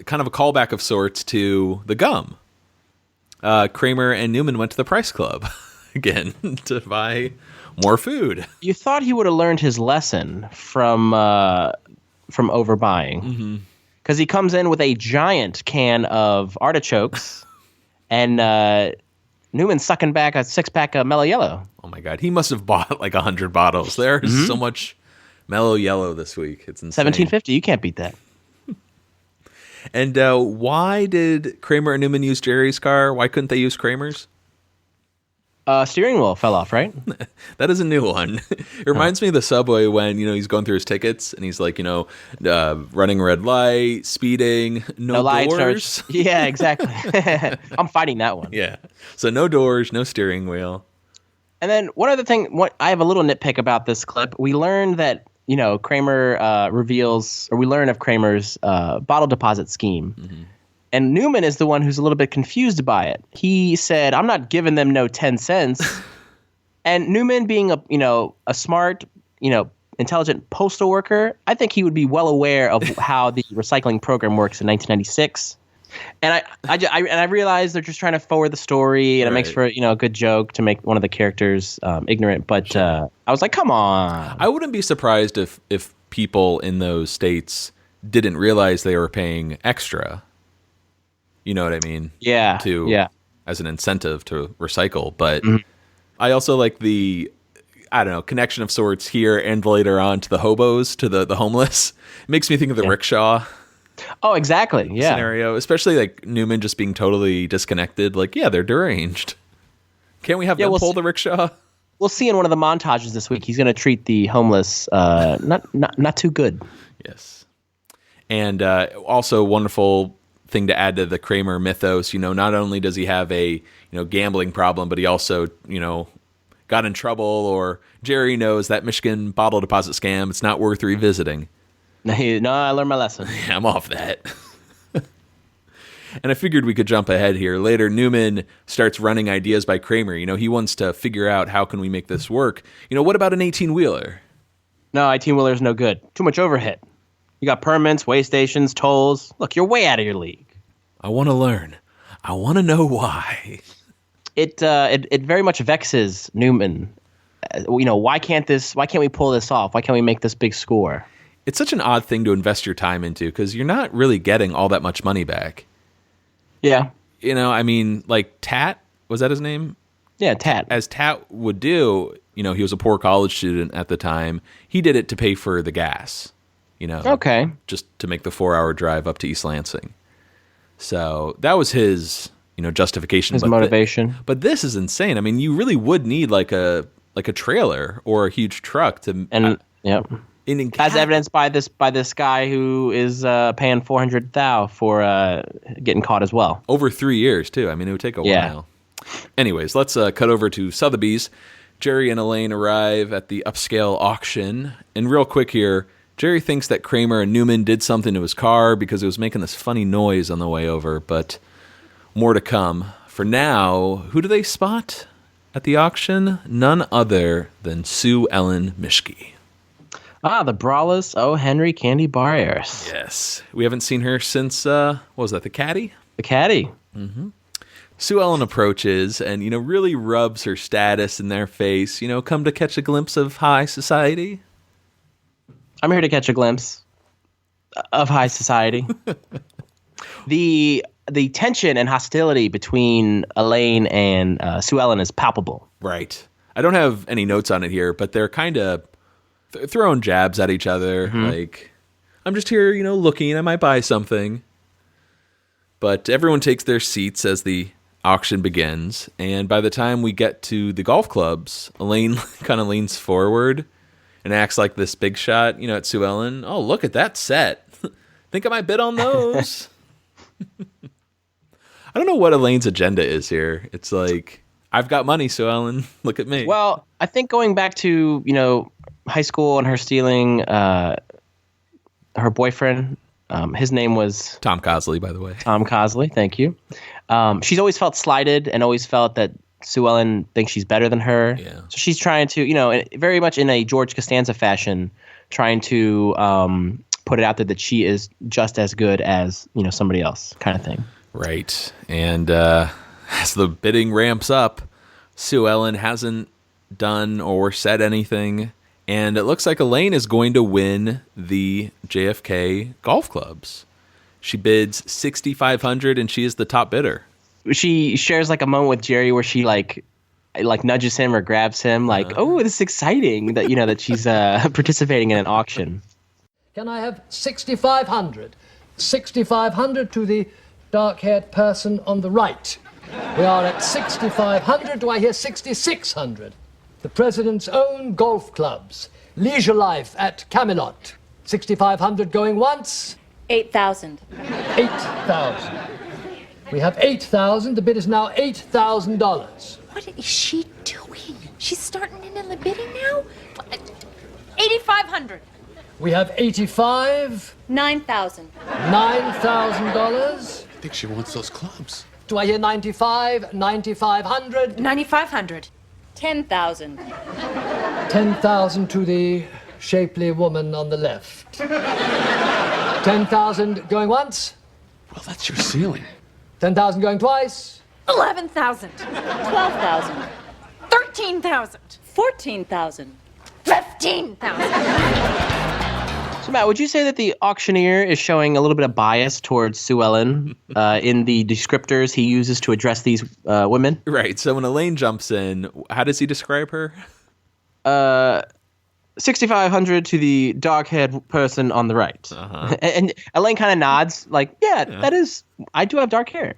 Speaker 3: kind of a callback of sorts to the gum. Kramer and Newman went to the Price Club again to buy more food.
Speaker 2: You thought he would have learned his lesson from overbuying. Because he comes in with a giant can of artichokes and Newman's sucking back a 6-pack of Mellow Yellow.
Speaker 3: Oh my God. He must have bought like 100 bottles. There's so much Mellow Yellow this week. It's insane.
Speaker 2: $17.50. You can't beat that.
Speaker 3: And why did Kramer and Newman use Jerry's car? Why couldn't they use Kramer's?
Speaker 2: Steering wheel fell off, right?
Speaker 3: That is a new one. It reminds me of the subway when, he's going through his tickets and he's like, running red light, speeding, no doors.
Speaker 2: Yeah, exactly. I'm fighting that one.
Speaker 3: Yeah. So no doors, no steering wheel.
Speaker 2: And then one other thing, I have a little nitpick about this clip. We learned that, Kramer we learn of Kramer's bottle deposit scheme. And Newman is the one who's a little bit confused by it. He said, "I'm not giving them no 10 cents." And Newman, being a smart, intelligent postal worker, I think he would be well aware of how the recycling program works in 1996. And I realize they're just trying to forward the story, and it makes for a good joke to make one of the characters ignorant. But I was like, come on.
Speaker 3: I wouldn't be surprised if people in those states didn't realize they were paying extra. You know what I mean?
Speaker 2: Yeah.
Speaker 3: As an incentive to recycle. But I also like the, connection of sorts here and later on to the hobos, to the homeless. It makes me think of the rickshaw.
Speaker 2: Oh, exactly. Yeah.
Speaker 3: Scenario, especially like Newman just being totally disconnected. Like, yeah, they're deranged. Can't we have them pull the rickshaw?
Speaker 2: We'll see in one of the montages this week. He's going to treat the homeless not too good.
Speaker 3: Yes. And also wonderful thing to add to the Kramer mythos, not only does he have a, gambling problem, but he also, got in trouble, or Jerry knows that Michigan bottle deposit scam, it's not worth revisiting.
Speaker 2: No, I learned my lesson.
Speaker 3: Yeah, I'm off that. And I figured we could jump ahead here. Later, Newman starts running ideas by Kramer. He wants to figure out how can we make this work. What about an 18-wheeler?
Speaker 2: No, 18-wheeler is no good. Too much overhead. You got permits, weigh stations, tolls. Look, you're way out of your league.
Speaker 3: I want to learn. I want to know why.
Speaker 2: It very much vexes Newman. Why can't we pull this off? Why can't we make this big score?
Speaker 3: It's such an odd thing to invest your time into because you're not really getting all that much money back.
Speaker 2: Yeah.
Speaker 3: Like Tat, was that his name?
Speaker 2: Yeah, Tat.
Speaker 3: As Tat would do, he was a poor college student at the time. He did it to pay for the gas.
Speaker 2: Okay.
Speaker 3: Just to make the 4-hour drive up to East Lansing. So that was his, justification.
Speaker 2: His motivation.
Speaker 3: But this is insane. You really would need like a trailer or a huge truck to.
Speaker 2: And as evidenced by this guy who is paying $400,000 for getting caught as well.
Speaker 3: Over 3 years too. It would take a while. Anyways, let's cut over to Sotheby's. Jerry and Elaine arrive at the upscale auction, and real quick here. Jerry thinks that Kramer and Newman did something to his car because it was making this funny noise on the way over, but more to come. For now, who do they spot at the auction? None other than Sue Ellen Mischke.
Speaker 2: The braless O. Henry Candy Buyers.
Speaker 3: Yes. We haven't seen her since, what was that, the Caddy?
Speaker 2: The Caddy.
Speaker 3: Mm-hmm. Sue Ellen approaches and, really rubs her status in their face. Come to catch a glimpse of high society.
Speaker 2: I'm here to catch a glimpse of high society. The tension and hostility between Elaine and Sue Ellen is palpable.
Speaker 3: Right. I don't have any notes on it here, but they're kind of throwing jabs at each other. Like, I'm just here, looking. I might buy something. But everyone takes their seats as the auction begins, and by the time we get to the golf clubs, Elaine kind of leans forward and acts like this big shot, at Sue Ellen. Oh, look at that set. Think I might bid on those. I don't know what Elaine's agenda is here. It's like, I've got money, Sue Ellen. Look at me.
Speaker 2: Well, I think going back to, high school and her stealing her boyfriend, his name was...
Speaker 3: Tom Cosley, by the way.
Speaker 2: Tom Cosley, thank you. She's always felt slighted and always felt that Sue Ellen thinks she's better than her.
Speaker 3: Yeah.
Speaker 2: So she's trying to, very much in a George Costanza fashion, trying to put it out there that she is just as good as, somebody else kind of thing.
Speaker 3: Right. And as the bidding ramps up, Sue Ellen hasn't done or said anything. And it looks like Elaine is going to win the JFK golf clubs. She bids $6,500 and she is the top bidder.
Speaker 2: She shares like a moment with Jerry where she like nudges him or grabs him like, oh, this is exciting that, that she's participating in an auction.
Speaker 9: Can I have 6,500? 6,500 to the dark-haired person on the right. We are at 6,500. Do I hear 6,600? The President's own golf clubs. Leisure Life at Camelot. 6,500 going once.
Speaker 10: 8,000.
Speaker 9: 8,000. We have 8,000. The bid is now $8,000.
Speaker 10: What is she doing? She's starting in the bidding now? 8,500.
Speaker 9: We have 85.
Speaker 10: 9,000.
Speaker 9: $9,000.
Speaker 5: I think she wants those clubs.
Speaker 9: Do I hear 95? 9,500?
Speaker 10: 9,500. 10,000.
Speaker 9: 10,000 to the shapely woman on the left. 10,000 going once.
Speaker 5: Well, that's your ceiling.
Speaker 9: 10,000 going twice.
Speaker 10: 11,000. 12,000. 13,000. 14,000. 15,000.
Speaker 2: So, Matt, would you say that the auctioneer is showing a little bit of bias towards Sue Ellen in the descriptors he uses to address these women?
Speaker 3: Right. So when Elaine jumps in, how does he describe her?
Speaker 2: 6,500 to the dark-haired person on the right.
Speaker 3: Uh-huh.
Speaker 2: And Elaine kind of nods like, yeah, that is, I do have dark hair.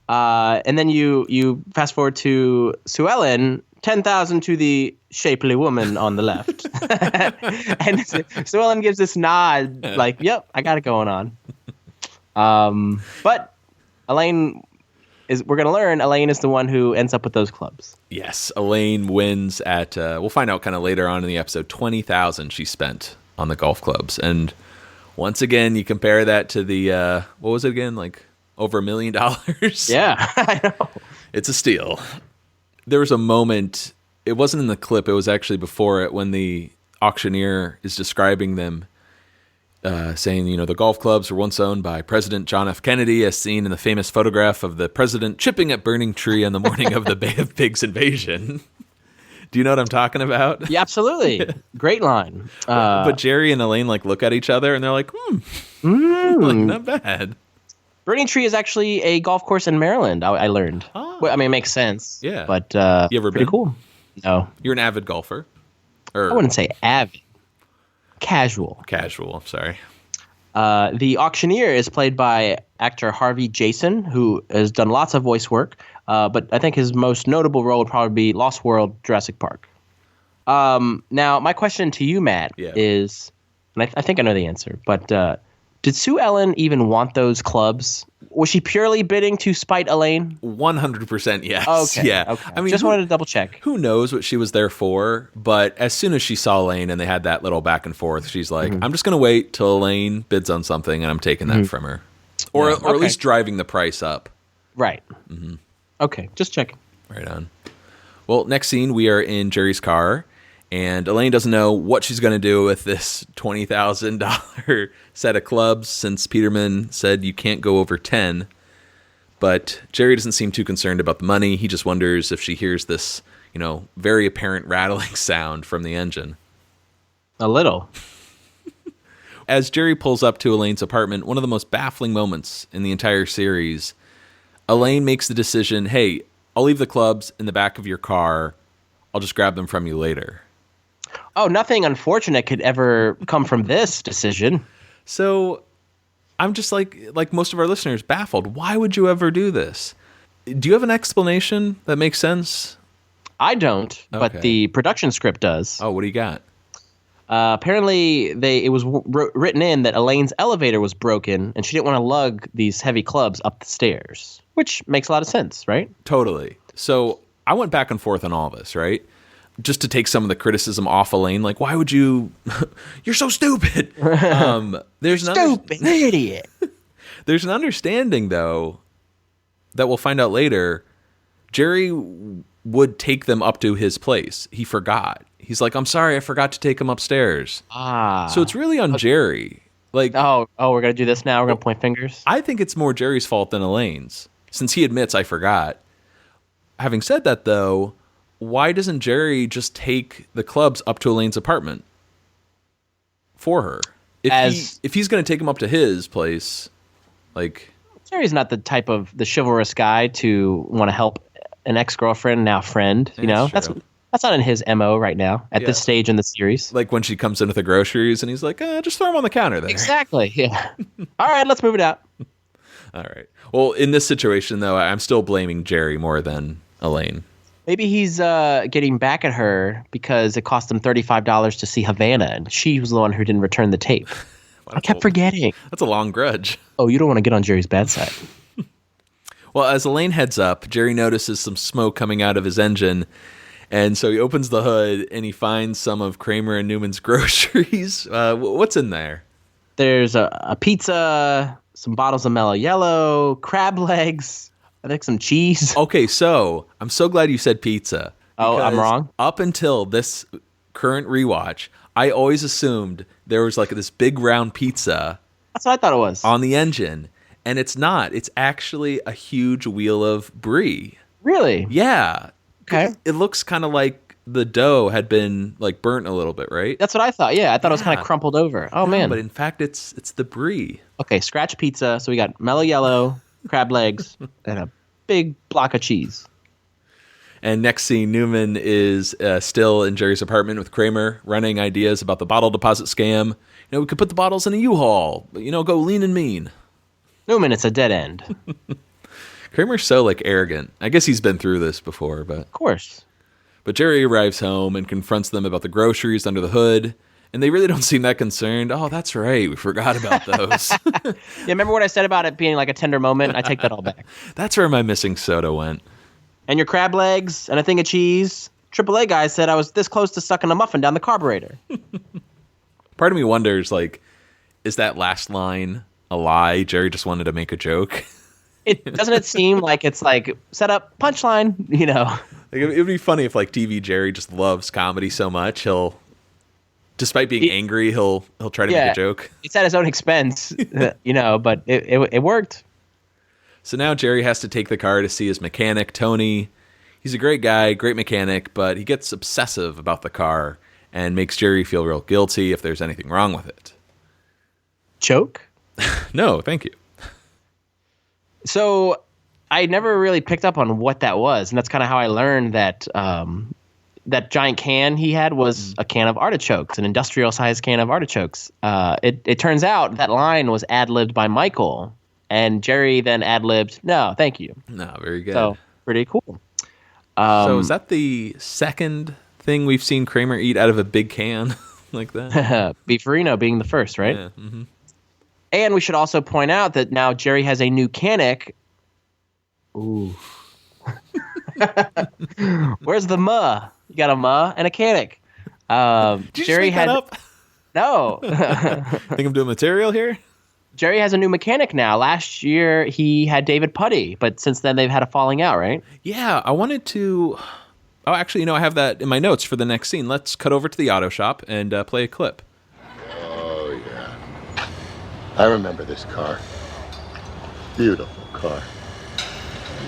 Speaker 2: And then you fast forward to Sue Ellen, 10,000 to the shapely woman on the left. And Sue Ellen gives this nod like, yep, I got it going on. But Elaine we're going to learn Elaine is the one who ends up with those clubs.
Speaker 3: Yes, Elaine wins at, we'll find out kind of later on in the episode, $20,000 she spent on the golf clubs. And once again, you compare that to the, what was it again? Like over $1 million?
Speaker 2: Yeah, I know.
Speaker 3: It's a steal. There was a moment, it wasn't in the clip, it was actually before it, when the auctioneer is describing them, saying, the golf clubs were once owned by President John F. Kennedy, as seen in the famous photograph of the president chipping at burning tree on the morning of the Bay of Pigs invasion. Do you know what I'm talking about?
Speaker 2: Yeah, absolutely. Great line.
Speaker 3: But Jerry and Elaine look at each other and they're like, not bad.
Speaker 2: Burning Tree is actually a golf course in Maryland, I learned.
Speaker 3: Oh.
Speaker 2: Well, I mean, it makes sense.
Speaker 3: Yeah.
Speaker 2: But
Speaker 3: you ever
Speaker 2: pretty
Speaker 3: been?
Speaker 2: cool. No.
Speaker 3: You're an avid golfer?
Speaker 2: I wouldn't say avid. Casual.
Speaker 3: Casual, I'm sorry.
Speaker 2: The auctioneer is played by actor Harvey Jason, who has done lots of voice work. But I think his most notable role would probably be Lost World, Jurassic Park. Now, my question to you, Matt, is, and I think I know the answer, but did Sue Ellen even want those clubs? Was she purely bidding to spite Elaine?
Speaker 3: 100% yes.
Speaker 2: Okay.
Speaker 3: Yeah.
Speaker 2: Okay.
Speaker 3: I mean,
Speaker 2: just wanted to double check.
Speaker 3: Who knows what she was there for? But as soon as she saw Elaine and they had that little back and forth, she's like, I'm just going to wait till Elaine bids on something and I'm taking that from her. Or at least driving the price up.
Speaker 2: Right. Okay, just checking.
Speaker 3: Right on. Well, next scene, we are in Jerry's car. And Elaine doesn't know what she's going to do with this $20,000 set of clubs since Peterman said you can't go over 10. But Jerry doesn't seem too concerned about the money. He just wonders if she hears this, very apparent rattling sound from the engine.
Speaker 2: A little.
Speaker 3: As Jerry pulls up to Elaine's apartment, one of the most baffling moments in the entire series, Elaine makes the decision, hey, I'll leave the clubs in the back of your car. I'll just grab them from you later.
Speaker 2: Oh, nothing unfortunate could ever come from this decision.
Speaker 3: So I'm just like most of our listeners, baffled. Why would you ever do this? Do you have an explanation that makes sense?
Speaker 2: I don't, but the production script does.
Speaker 3: Oh, what do you got?
Speaker 2: Apparently, it was written in that Elaine's elevator was broken, and she didn't want to lug these heavy clubs up the stairs, which makes a lot of sense, right?
Speaker 3: Totally. So I went back and forth on all this, right? Just to take some of the criticism off Elaine, like, why would you? You're so stupid. There's
Speaker 2: stupid idiot.
Speaker 3: There's an understanding, though, that we'll find out later. Jerry would take them up to his place. He forgot. He's like, I'm sorry, I forgot to take him upstairs. So it's really on Jerry. Like,
Speaker 2: oh, we're gonna do this now. We're gonna point fingers.
Speaker 3: I think it's more Jerry's fault than Elaine's, since he admits I forgot. Having said that, though, why doesn't Jerry just take the clubs up to Elaine's apartment for her? If he's going to take them up to his place, like...
Speaker 2: Jerry's not the type of the chivalrous guy to want to help an ex-girlfriend, now friend. You know, that's not in his MO right now at this stage in the series.
Speaker 3: Like when she comes in with the groceries and he's like, just throw them on the counter there.
Speaker 2: Exactly, yeah. All right, let's move it out.
Speaker 3: All right. Well, in this situation, though, I'm still blaming Jerry more than Elaine.
Speaker 2: Maybe he's getting back at her because it cost him $35 to see Havana, and she was the one who didn't return the tape. I kept forgetting.
Speaker 3: That's a long grudge.
Speaker 2: Oh, you don't want to get on Jerry's bad side.
Speaker 3: Well, as Elaine heads up, Jerry notices some smoke coming out of his engine, and so he opens the hood, and he finds some of Kramer and Newman's groceries. What's in there?
Speaker 2: There's a pizza, some bottles of Mellow Yellow, crab legs, I think some cheese.
Speaker 3: Okay, so I'm so glad you said pizza.
Speaker 2: Oh, I'm wrong?
Speaker 3: Up until this current rewatch, I always assumed there was like this big round pizza.
Speaker 2: That's what I thought it was.
Speaker 3: On the engine. And it's not. It's actually a huge wheel of brie.
Speaker 2: Really?
Speaker 3: Yeah.
Speaker 2: Okay.
Speaker 3: It looks kind of like the dough had been like burnt a little bit, right?
Speaker 2: That's what I thought. Yeah, I thought it was kind of crumpled over. Oh, man.
Speaker 3: But in fact, it's the brie.
Speaker 2: Okay, scratch pizza. So we got Mellow Yellow, crab legs, and a big block of cheese.
Speaker 3: And next scene, Newman is still in Jerry's apartment with Kramer, running ideas about the bottle deposit scam. You know, we could put the bottles in a U-Haul. You know, go lean and mean.
Speaker 2: Newman, it's a dead end.
Speaker 3: Kramer's so, like, arrogant. I guess he's been through this before, but...
Speaker 2: Of course.
Speaker 3: But Jerry arrives home and confronts them about the groceries under the hood, and they really don't seem that concerned. Oh, that's right. We forgot about those.
Speaker 2: Yeah, remember what I said about it being like a tender moment? I take that all back.
Speaker 3: That's where my missing soda went.
Speaker 2: And your crab legs and a thing of cheese. AAA guy said I was this close to sucking a muffin down the carburetor.
Speaker 3: Part of me wonders, like, is that last line a lie? Jerry just wanted to make a joke.
Speaker 2: Doesn't it seem like it's like set up punchline? You know,
Speaker 3: like, it would be funny if like TV Jerry just loves comedy so much he'll, despite being angry, he'll try to make a joke.
Speaker 2: It's at his own expense, you know, but it worked.
Speaker 3: So now Jerry has to take the car to see his mechanic, Tony. He's a great guy, great mechanic, but he gets obsessive about the car and makes Jerry feel real guilty if there's anything wrong with it.
Speaker 2: Choke?
Speaker 3: No, thank you.
Speaker 2: So I never really picked up on what that was, and that's kind of how I learned that that giant can he had was a can of artichokes, an industrial-sized can of artichokes. It turns out that line was ad-libbed by Michael, and Jerry then ad-libbed, no, thank you.
Speaker 3: No, very good.
Speaker 2: So, pretty cool.
Speaker 3: So is that the second thing we've seen Kramer eat out of a big can like that?
Speaker 2: Beefarino being the first, right?
Speaker 3: Yeah. Mm-hmm.
Speaker 2: And we should also point out that now Jerry has a new canic. Ooh. Where's the muh? You got a muh and a canic.
Speaker 3: Did you
Speaker 2: Jerry
Speaker 3: just make that up?
Speaker 2: No.
Speaker 3: Think I'm doing material here?
Speaker 2: Jerry has a new mechanic now. Last year he had David Putty, but since then they've had a falling out, right?
Speaker 3: Yeah, I wanted to... Oh, actually, you know, I have that in my notes for the next scene. Let's cut over to the auto shop and play a clip.
Speaker 11: Oh, yeah. I remember this car. Beautiful car.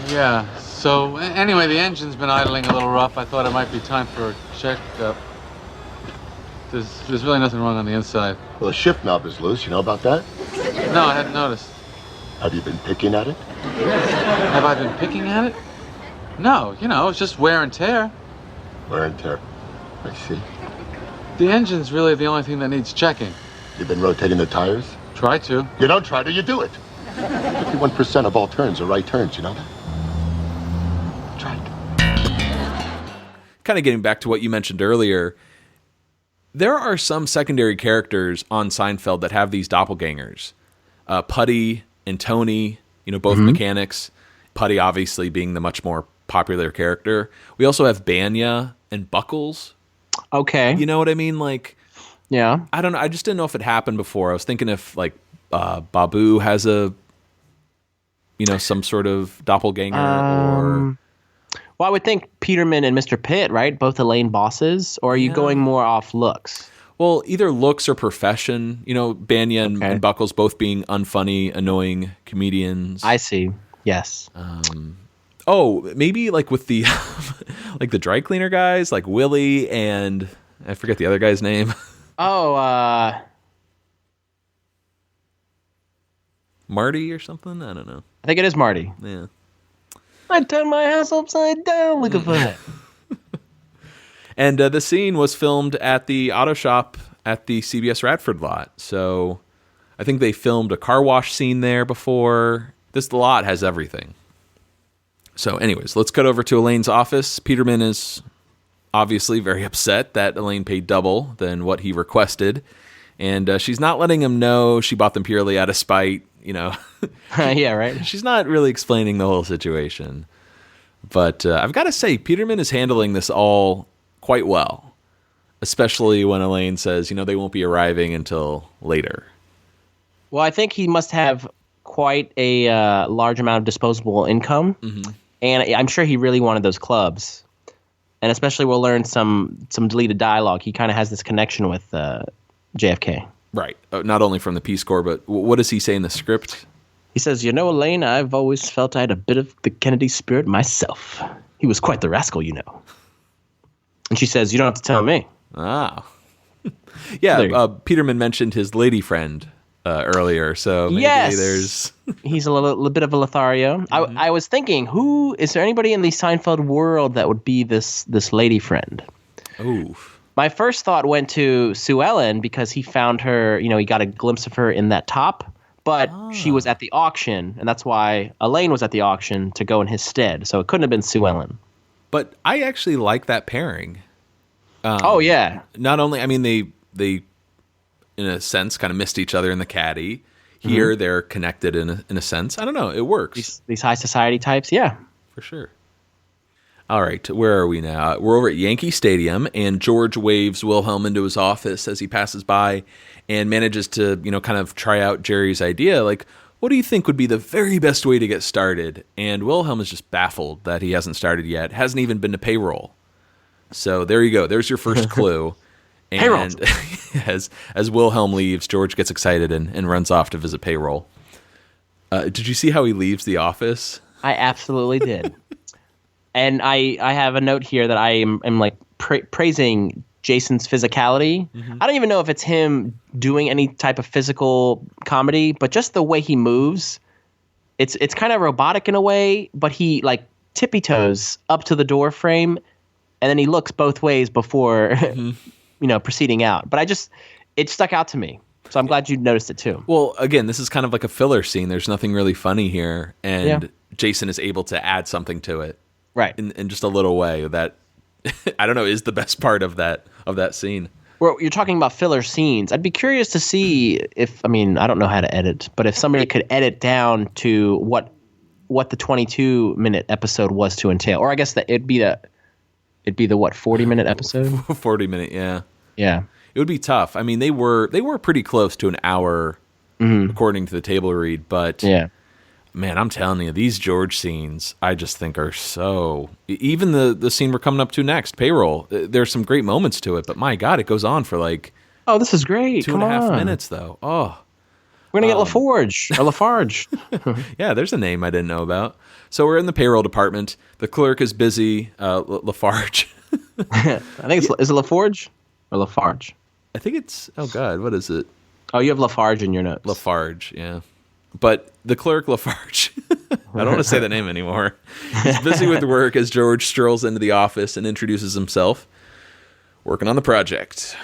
Speaker 5: Yeah, so anyway, the engine's been idling a little rough. I thought it might be time for a checkup. There's really nothing wrong on the inside.
Speaker 11: Well, the shift knob is loose. You know about that?
Speaker 5: No, I hadn't noticed.
Speaker 11: Have you been picking at it?
Speaker 5: Have I been picking at it? No, you know, it's just wear and tear.
Speaker 11: Wear and tear. I see.
Speaker 5: The engine's really the only thing that needs checking.
Speaker 11: You've been rotating the tires?
Speaker 5: Try to.
Speaker 11: You don't try to, you do it. 51% of all turns are right turns, you know that? Try it.
Speaker 3: Kind of getting back to what you mentioned earlier, there are some secondary characters on Seinfeld that have these doppelgangers. Putty and Tony, both mechanics. Putty obviously being the much more popular character. We also have Banya and Buckles.
Speaker 2: Okay.
Speaker 3: You know what I mean? Like,
Speaker 2: yeah.
Speaker 3: I don't know. I just didn't know if it happened before. I was thinking if like Babu has some sort of doppelganger or...
Speaker 2: Well, I would think Peterman and Mr. Pitt, right? Both Elaine bosses? Or are you going more off looks?
Speaker 3: Well, either looks or profession. Banya and Buckles both being unfunny, annoying comedians.
Speaker 2: I see. Yes.
Speaker 3: Maybe like with the like the dry cleaner guys, like Willie and I forget the other guy's name. Marty or something? I don't know.
Speaker 2: I think it is Marty.
Speaker 3: Yeah.
Speaker 2: I turned my house upside down looking for it.
Speaker 3: And the scene was filmed at the auto shop at the CBS Radford lot. So I think they filmed a car wash scene there before. This lot has everything. So anyways, let's cut over to Elaine's office. Peterman is obviously very upset that Elaine paid double than what he requested. And she's not letting him know she bought them purely out of spite,
Speaker 2: Yeah, right.
Speaker 3: She's not really explaining the whole situation. But I've got to say, Peterman is handling this all quite well. Especially when Elaine says, they won't be arriving until later.
Speaker 2: Well, I think he must have quite a large amount of disposable income. Mm-hmm. And I'm sure he really wanted those clubs. And especially we'll learn some deleted dialogue. He kind of has this connection with JFK.
Speaker 3: Right. Not only from the Peace Corps, but what does he say in the script?
Speaker 2: He says, Elaine, I've always felt I had a bit of the Kennedy spirit myself. He was quite the rascal, And she says, you don't have to tell me.
Speaker 3: Ah. Yeah, Peterman mentioned his lady friend earlier, so maybe there's...
Speaker 2: He's a little bit of a Lothario. Mm-hmm. I was thinking, is there anybody in the Seinfeld world that would be this lady friend?
Speaker 3: Oof.
Speaker 2: My first thought went to Sue Ellen because he found her, he got a glimpse of her in that top, but she was at the auction, and that's why Elaine was at the auction to go in his stead. So it couldn't have been Sue Ellen.
Speaker 3: But I actually like that pairing.
Speaker 2: Yeah.
Speaker 3: Not only, they in a sense kind of missed each other in the caddy. Here they're connected in a sense. I don't know. It works.
Speaker 2: These high society types, yeah.
Speaker 3: For sure. All right, where are we now? We're over at Yankee Stadium, and George waves Wilhelm into his office as he passes by and manages to, kind of try out Jerry's idea. Like, what do you think would be the very best way to get started? And Wilhelm is just baffled that he hasn't started yet, hasn't even been to payroll. So there you go. There's your first clue. And as Wilhelm leaves, George gets excited and runs off to visit payroll. Did you see how he leaves the office?
Speaker 2: I absolutely did. And I have a note here that I am like praising Jason's physicality. Mm-hmm. I don't even know if it's him doing any type of physical comedy, but just the way he moves, it's kind of robotic in a way, but he like tippy toes up to the door frame, and then he looks both ways before proceeding out. But it stuck out to me. So I'm glad you noticed it too.
Speaker 3: Well, again, this is kind of like a filler scene. There's nothing really funny here, and Jason is able to add something to it.
Speaker 2: Right.
Speaker 3: In just a little way that, I don't know, is the best part of that scene.
Speaker 2: Well, you're talking about filler scenes. I'd be curious to see if, I don't know how to edit, but if somebody could edit down to what the 22-minute episode was to entail. Or I guess that it'd be the 40-minute episode?
Speaker 3: 40-minute, yeah.
Speaker 2: Yeah.
Speaker 3: It would be tough. They were pretty close to an hour, according to the table read, but...
Speaker 2: Yeah.
Speaker 3: Man, I'm telling you, these George scenes, I just think are so... Even the scene we're coming up to next, payroll, there's some great moments to it, but my God, it goes on for like...
Speaker 2: Oh, this is great.
Speaker 3: 2.5 minutes, though. Oh.
Speaker 2: We're going to get LaForge, or Lafarge.
Speaker 3: Yeah, there's a name I didn't know about. So we're in the payroll department. The clerk is busy. Lafarge.
Speaker 2: I think is it LaForge or Lafarge?
Speaker 3: I think it's... Oh, God, what is it?
Speaker 2: Oh, you have Lafarge in your notes.
Speaker 3: Lafarge, yeah. But the clerk, Lafarge, I don't want to say that name anymore. He's busy with work as George strolls into the office and introduces himself. Working on the project.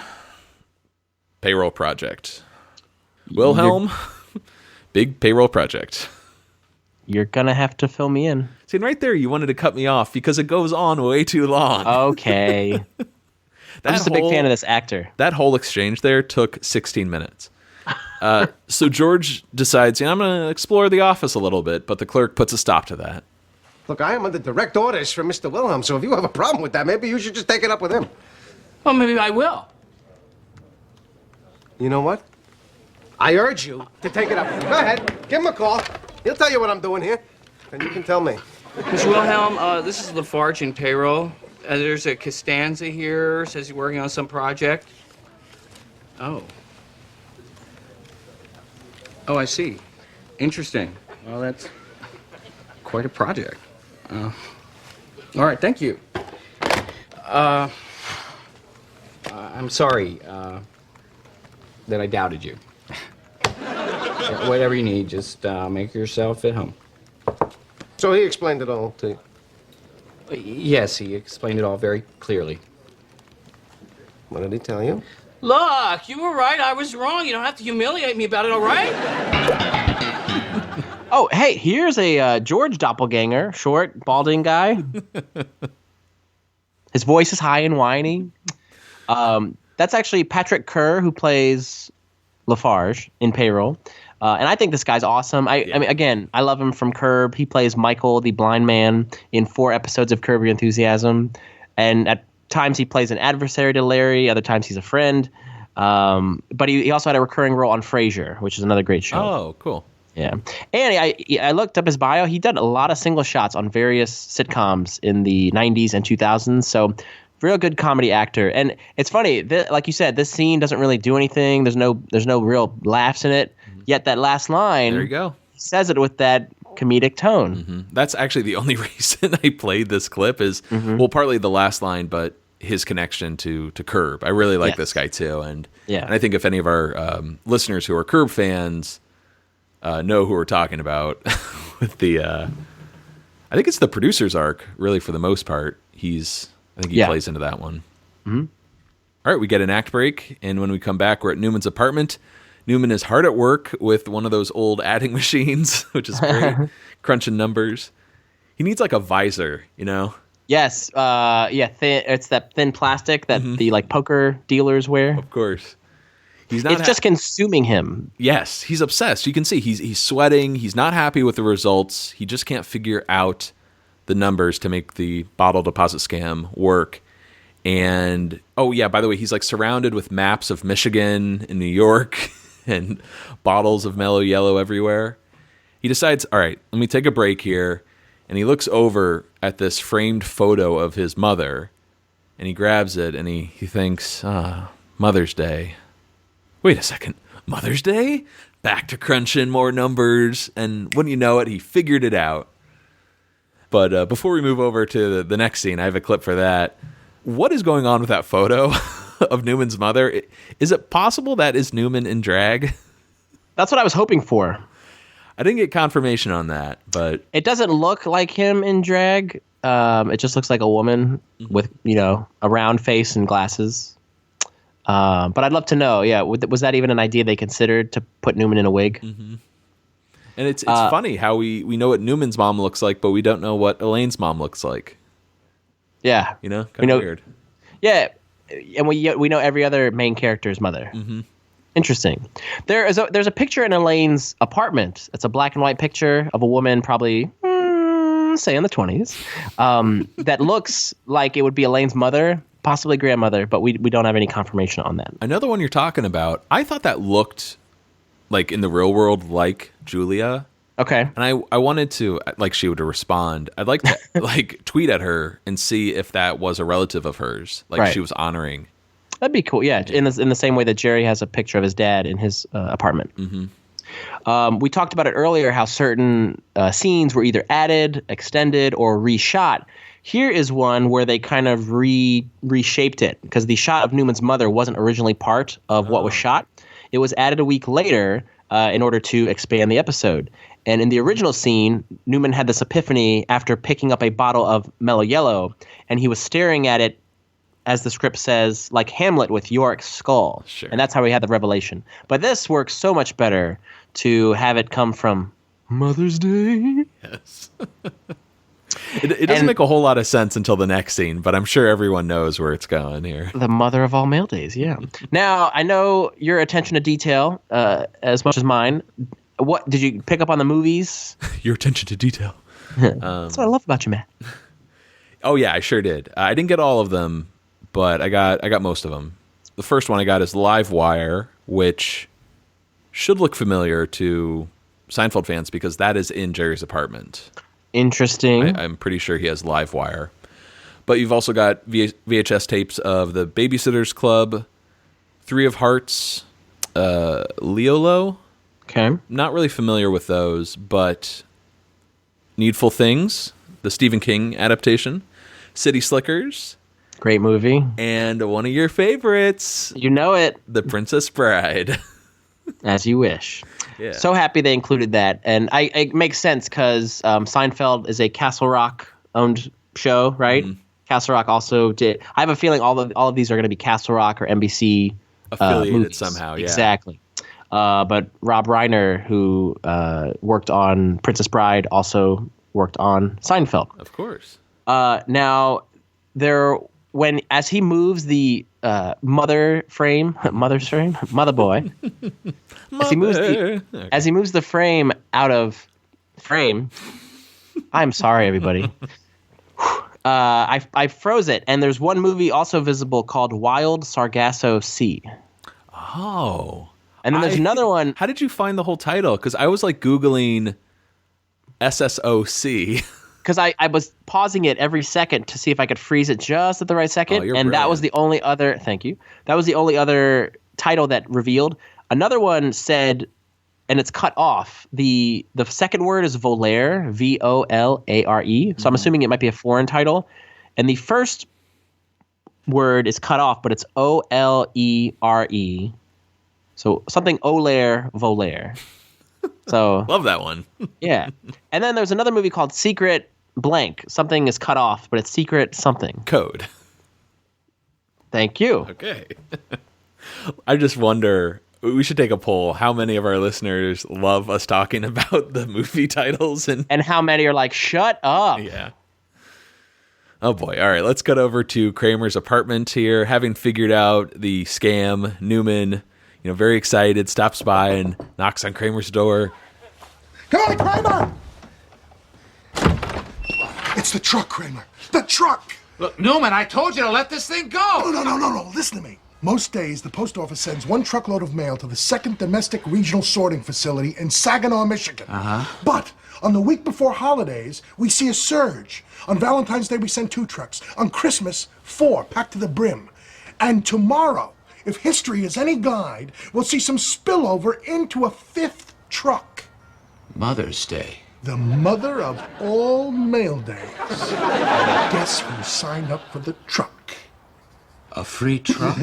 Speaker 3: Payroll project. Wilhelm, big payroll project.
Speaker 2: you're going to have to fill me in.
Speaker 3: See, and right there, you wanted to cut me off because it goes on way too long.
Speaker 2: Okay. I'm just a big fan of this actor.
Speaker 3: That whole exchange there took 16 minutes. So George decides, I'm going to explore the office a little bit, but the clerk puts a stop to that.
Speaker 6: Look, I am under direct orders from Mr. Wilhelm, so if you have a problem with that, maybe you should just take it up with him.
Speaker 8: Well, maybe I will.
Speaker 6: You know what? I urge you to take it up with him. Go ahead. Give him a call. He'll tell you what I'm doing here. And you can tell me.
Speaker 8: Mr. Wilhelm, this is Lafarge in payroll. There's a Costanza here. Says he's working on some project. Oh. Oh, I see. Interesting. Well, that's quite a project. All right, thank you. I'm sorry that I doubted you. Yeah, whatever you need, just make yourself at home.
Speaker 6: So he explained it all to you?
Speaker 8: Yes, he explained it all very clearly.
Speaker 6: What did he tell you?
Speaker 8: Look, you were right. I was wrong. You don't have to humiliate me about it, all right?
Speaker 2: Oh, hey, here's a George doppelganger, short, balding guy. His voice is high and whiny. That's actually Patrick Kerr, who plays Lafarge in Payroll. And I think this guy's awesome. I mean, again, I love him from Curb. He plays Michael, the blind man, in 4 episodes of Curb Your Enthusiasm. And at times he plays an adversary to Larry. Other times he's a friend. But he also had a recurring role on Frasier, which is another great show.
Speaker 3: Oh, cool.
Speaker 2: Yeah. And I looked up his bio. He did a lot of single shots on various sitcoms in the 90s and 2000s. So real good comedy actor. And it's funny, like you said, this scene doesn't really do anything. There's no real laughs in it. Yet that last line,
Speaker 3: there you go.
Speaker 2: He says it with that comedic tone.
Speaker 3: Mm-hmm. That's actually the only reason I played this clip is, well, partly the last line, but his connection to Curb. I really like this guy too. And I think if any of our listeners who are Curb fans know who we're talking about with the, I think it's the producer's arc, really, for the most part. I think he plays into that one.
Speaker 2: Mm-hmm.
Speaker 3: All right, we get an act break, and when we come back, we're at Newman's apartment. Newman is hard at work with one of those old adding machines, which is great, crunching numbers. He needs like a visor,
Speaker 2: Yes, it's that thin plastic that the poker dealers wear.
Speaker 3: Of course. It's
Speaker 2: just consuming him.
Speaker 3: Yes, he's obsessed. You can see he's sweating. He's not happy with the results. He just can't figure out the numbers to make the bottle deposit scam work. And, by the way, he's surrounded with maps of Michigan and New York and bottles of Mellow Yellow everywhere. He decides, all right, let me take a break here. And he looks over at this framed photo of his mother, and he grabs it, and he thinks, Mother's Day. Wait a second, Mother's Day? Back to crunching more numbers, and wouldn't you know it, he figured it out. But before we move over to the next scene, I have a clip for that. What is going on with that photo of Newman's mother? Is it possible that is Newman in drag?
Speaker 2: That's what I was hoping for.
Speaker 3: I didn't get confirmation on that, but
Speaker 2: it doesn't look like him in drag. It just looks like a woman with, a round face and glasses. But I'd love to know, was that even an idea they considered to put Newman in a wig?
Speaker 3: Mm-hmm. And it's funny how we know what Newman's mom looks like, but we don't know what Elaine's mom looks like.
Speaker 2: Yeah.
Speaker 3: Kind of weird.
Speaker 2: Yeah, and we know every other main character's mother.
Speaker 3: Mm-hmm.
Speaker 2: Interesting. There's a picture in Elaine's apartment. It's a black and white picture of a woman probably, say in the 20s, that looks like it would be Elaine's mother, possibly grandmother, but we don't have any confirmation on that.
Speaker 3: Another one you're talking about, I thought that looked like in the real world like Julia.
Speaker 2: Okay.
Speaker 3: And I wanted to, she would respond. I'd like to tweet at her and see if that was a relative of hers, she was honoring.
Speaker 2: That'd be cool. Yeah, in the same way that Jerry has a picture of his dad in his apartment.
Speaker 3: Mm-hmm.
Speaker 2: We talked about it earlier, how certain scenes were either added, extended, or reshot. Here is one where they kind of reshaped it, because the shot of Newman's mother wasn't originally part of what was shot. It was added a week later in order to expand the episode. And in the original scene, Newman had this epiphany after picking up a bottle of Mellow Yellow, and he was staring at it, as the script says, like Hamlet with Yorick's skull.
Speaker 3: Sure.
Speaker 2: And that's how we had the revelation. But this works so much better to have it come from Mother's Day.
Speaker 3: Yes. It doesn't make a whole lot of sense until the next scene, but I'm sure everyone knows where it's going here.
Speaker 2: The mother of all mail days, yeah. Now, I know your attention to detail as much as mine. What did you pick up on the movies?
Speaker 3: Your attention to detail.
Speaker 2: That's what I love about you, Matt.
Speaker 3: Oh yeah, I sure did. I didn't get all of them, but I got most of them. The first one I got is Live Wire, which should look familiar to Seinfeld fans because that is in Jerry's apartment.
Speaker 2: Interesting.
Speaker 3: I'm pretty sure he has Live Wire. But you've also got VHS tapes of The Babysitter's Club, Three of Hearts, Leolo.
Speaker 2: Okay.
Speaker 3: Not really familiar with those, but Needful Things, the Stephen King adaptation, City Slickers.
Speaker 2: Great movie.
Speaker 3: And one of your favorites.
Speaker 2: You know it.
Speaker 3: The Princess Bride.
Speaker 2: As you wish.
Speaker 3: Yeah.
Speaker 2: So happy they included that. And it makes sense because Seinfeld is a Castle Rock-owned show, right? Mm-hmm. Castle Rock also did. I have a feeling all of these are going to be Castle Rock or NBC
Speaker 3: affiliated
Speaker 2: movies.
Speaker 3: somehow. Yeah,
Speaker 2: exactly. But Rob Reiner, who worked on Princess Bride, also worked on Seinfeld.
Speaker 3: Of course.
Speaker 2: Now, as he moves the mother boy, as he moves the frame out of frame. I'm sorry, everybody. I froze it, and there's one movie also visible called Wild Sargasso Sea.
Speaker 3: Oh.
Speaker 2: And then there's another one.
Speaker 3: How did you find the whole title? Because I was like Googling SSOC.
Speaker 2: Because I was pausing it every second to see if I could freeze it just at the right second. And
Speaker 3: brilliant.
Speaker 2: That was the only other, thank you. That was the only other title that revealed. Another one said, and it's cut off, the second word is Volare, Volare. So I'm assuming it might be a foreign title. And the first word is cut off, but it's Olere. So something Olare, Volare. So
Speaker 3: love that one.
Speaker 2: Yeah. And then there's another movie called Secret Blank. Something is cut off, but it's Secret something.
Speaker 3: Code.
Speaker 2: Thank you.
Speaker 3: Okay. I just wonder, we should take a poll. How many of our listeners love us talking about the movie titles? And
Speaker 2: how many are like, shut up?
Speaker 3: Yeah. Oh boy. All right. Let's get over to Kramer's apartment here. Having figured out the scam, Newman, very excited, stops by and knocks on Kramer's door.
Speaker 7: Come on, Kramer! It's the truck, Kramer. The truck!
Speaker 1: Look, Newman, I told you to let this thing go!
Speaker 7: No. Listen to me. Most days, the post office sends one truckload of mail to the 2nd Domestic Regional Sorting Facility in Saginaw, Michigan.
Speaker 1: Uh-huh.
Speaker 7: But on the week before holidays, we see a surge. On Valentine's Day, we send 2 trucks. On Christmas, 4, packed to the brim. And tomorrow, if history is any guide, we'll see some spillover into a 5th truck.
Speaker 1: Mother's Day.
Speaker 7: The mother of all mail days. Guess who signed up for the truck?
Speaker 1: A free truck?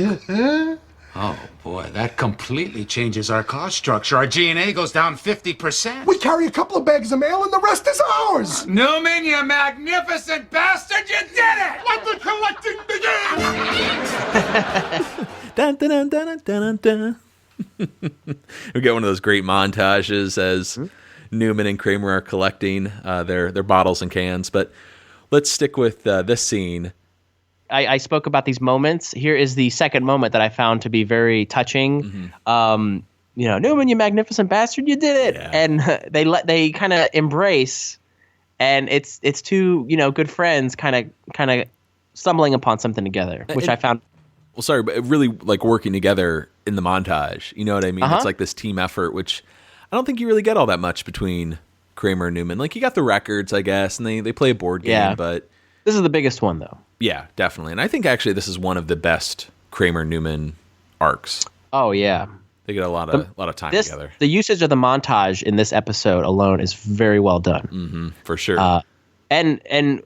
Speaker 1: Oh, boy, that completely changes our cost structure. Our G&A goes down 50%.
Speaker 7: We carry a couple of bags of mail and the rest is ours.
Speaker 1: Newman, you magnificent bastard, you did it! Let the collecting begin!
Speaker 3: Dun, dun, dun, dun, dun, dun. We get one of those great montages as Newman and Kramer are collecting their bottles and cans. But let's stick with this scene.
Speaker 2: I spoke about these moments. Here is the second moment that I found to be very touching. Mm-hmm. Newman, you magnificent bastard, you did it. Yeah. And they kind of embrace, and it's two good friends kind of stumbling upon something together, which I found.
Speaker 3: Well, sorry, but really like working together in the montage. You know what I mean? Uh-huh. It's like this team effort, which I don't think you really get all that much between Kramer and Newman. Like you got the records, I guess, and they play a board game, but
Speaker 2: this is the biggest one though.
Speaker 3: Yeah, definitely. And I think actually this is one of the best Kramer-Newman arcs.
Speaker 2: Oh, yeah.
Speaker 3: They get a lot of time together.
Speaker 2: The usage of the montage in this episode alone is very well done.
Speaker 3: Mm-hmm, for sure.
Speaker 2: And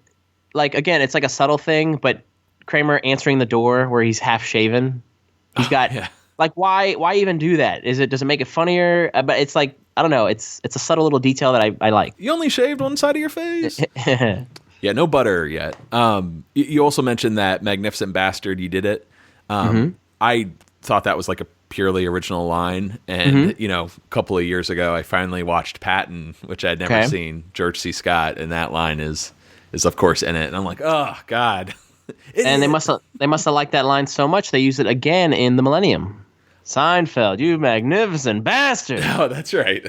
Speaker 2: like, again, it's like a subtle thing, but Kramer answering the door where he's half shaven. He's got like, why even do that? Does it make it funnier? But it's like, I don't know. It's a subtle little detail that I like.
Speaker 3: You only shaved one side of your face. Yeah, no butter yet. You also mentioned that magnificent bastard. You did it. I thought that was like a purely original line. And, a couple of years ago, I finally watched Patton, which I'd never seen, George C. Scott, and that line is of course in it. And I'm like, oh, God.
Speaker 2: And they must have liked that line so much, they used it again in The Millennium. Seinfeld, you magnificent bastard.
Speaker 3: Oh, that's right.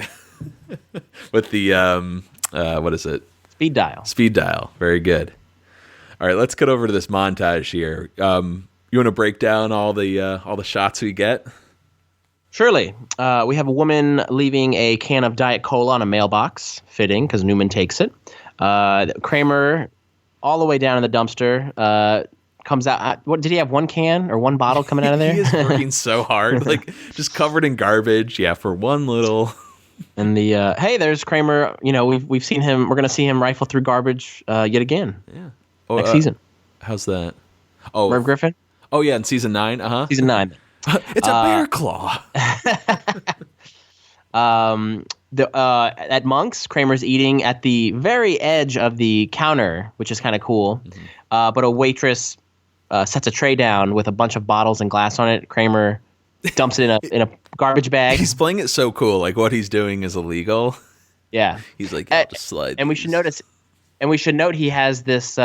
Speaker 3: With the, what is it?
Speaker 2: Speed dial.
Speaker 3: Speed dial. Very good. All right, let's get over to this montage here. You want to break down all the shots we get?
Speaker 2: Surely. We have a woman leaving a can of Diet Cola on a mailbox, fitting, because Newman takes it. Kramer, all the way down in the dumpster, comes out. What did he have? One can or one bottle coming out of there?
Speaker 3: He is working so hard, like just covered in garbage. Yeah, for one little.
Speaker 2: And the hey, there's Kramer. We've seen him. We're gonna see him rifle through garbage yet again.
Speaker 3: Yeah,
Speaker 2: next season.
Speaker 3: How's that? Oh,
Speaker 2: Merv Griffin.
Speaker 3: Oh yeah, in season 9.
Speaker 2: Season 9.
Speaker 3: It's a bear claw.
Speaker 2: At Monk's, Kramer's eating at the very edge of the counter, which is kind of cool. But a waitress sets a tray down with a bunch of bottles and glass on it. Kramer dumps it in a garbage bag.
Speaker 3: He's playing it so cool. Like what he's doing is illegal.
Speaker 2: Yeah.
Speaker 3: He's like, I'll just slide.
Speaker 2: And we should note he has this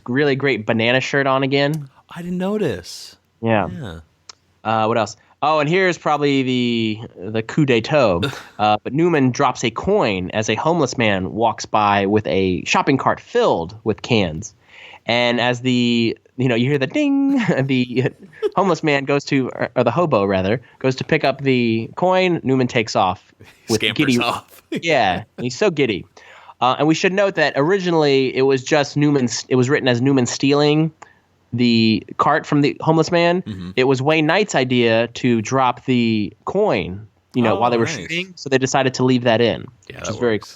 Speaker 2: really great banana shirt on again.
Speaker 3: I didn't notice.
Speaker 2: Yeah. What else? Oh, and here's probably the coup d'etat. But Newman drops a coin as a homeless man walks by with a shopping cart filled with cans. And as you hear the ding, the homeless man or the hobo rather, goes to pick up the coin. Newman takes off with
Speaker 3: Scampers off.
Speaker 2: Yeah, he's so giddy. And we should note that originally it was just it was written as Newman stealing the cart from the homeless man. Mm-hmm. It was Wayne Knight's idea to drop the coin, while they were shooting. So they decided to leave that in, which is very cool.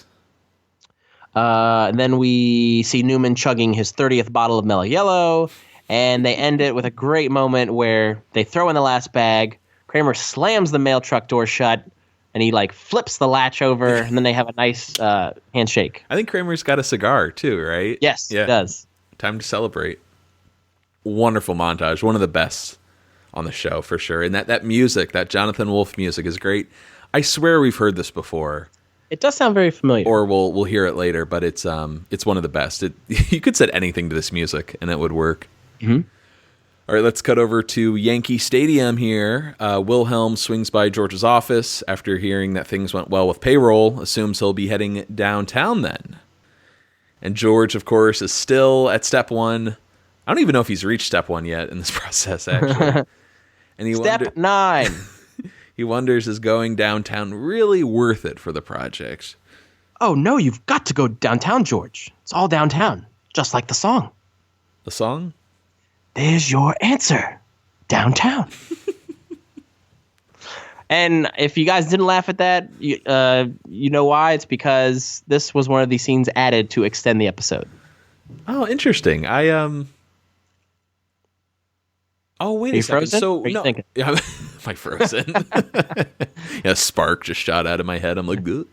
Speaker 2: And then we see Newman chugging his 30th bottle of Mellow Yellow, and they end it with a great moment where they throw in the last bag. Kramer slams the mail truck door shut, and he flips the latch over, and then they have a nice handshake.
Speaker 3: I think Kramer's got a cigar too, right?
Speaker 2: Yes, he does.
Speaker 3: Time to celebrate. Wonderful montage, one of the best on the show for sure. And that music, that Jonathan Wolfe music is great. I swear we've heard this before.
Speaker 2: It does sound very familiar.
Speaker 3: Or we'll hear it later, but it's one of the best. You could set anything to this music and it would work.
Speaker 2: Mm-hmm.
Speaker 3: All right, let's cut over to Yankee Stadium here. Wilhelm swings by George's office after hearing that things went well with payroll, assumes he'll be heading downtown then. And George, of course, is still at step 1. I don't even know if he's reached step 1 yet in this process, actually. And
Speaker 2: step 9.
Speaker 3: He wonders, is going downtown really worth it for the project?
Speaker 2: Oh, no, you've got to go downtown, George. It's all downtown, just like the song.
Speaker 3: The song?
Speaker 2: There's your answer. Downtown. And if you guys didn't laugh at that, you know why? It's because this was one of these scenes added to extend the episode.
Speaker 3: Oh, interesting. Oh, wait a second.
Speaker 2: Frozen?
Speaker 3: So,
Speaker 2: Are you thinking?
Speaker 3: Am I frozen? Yeah, spark just shot out of my head. I'm like, ugh.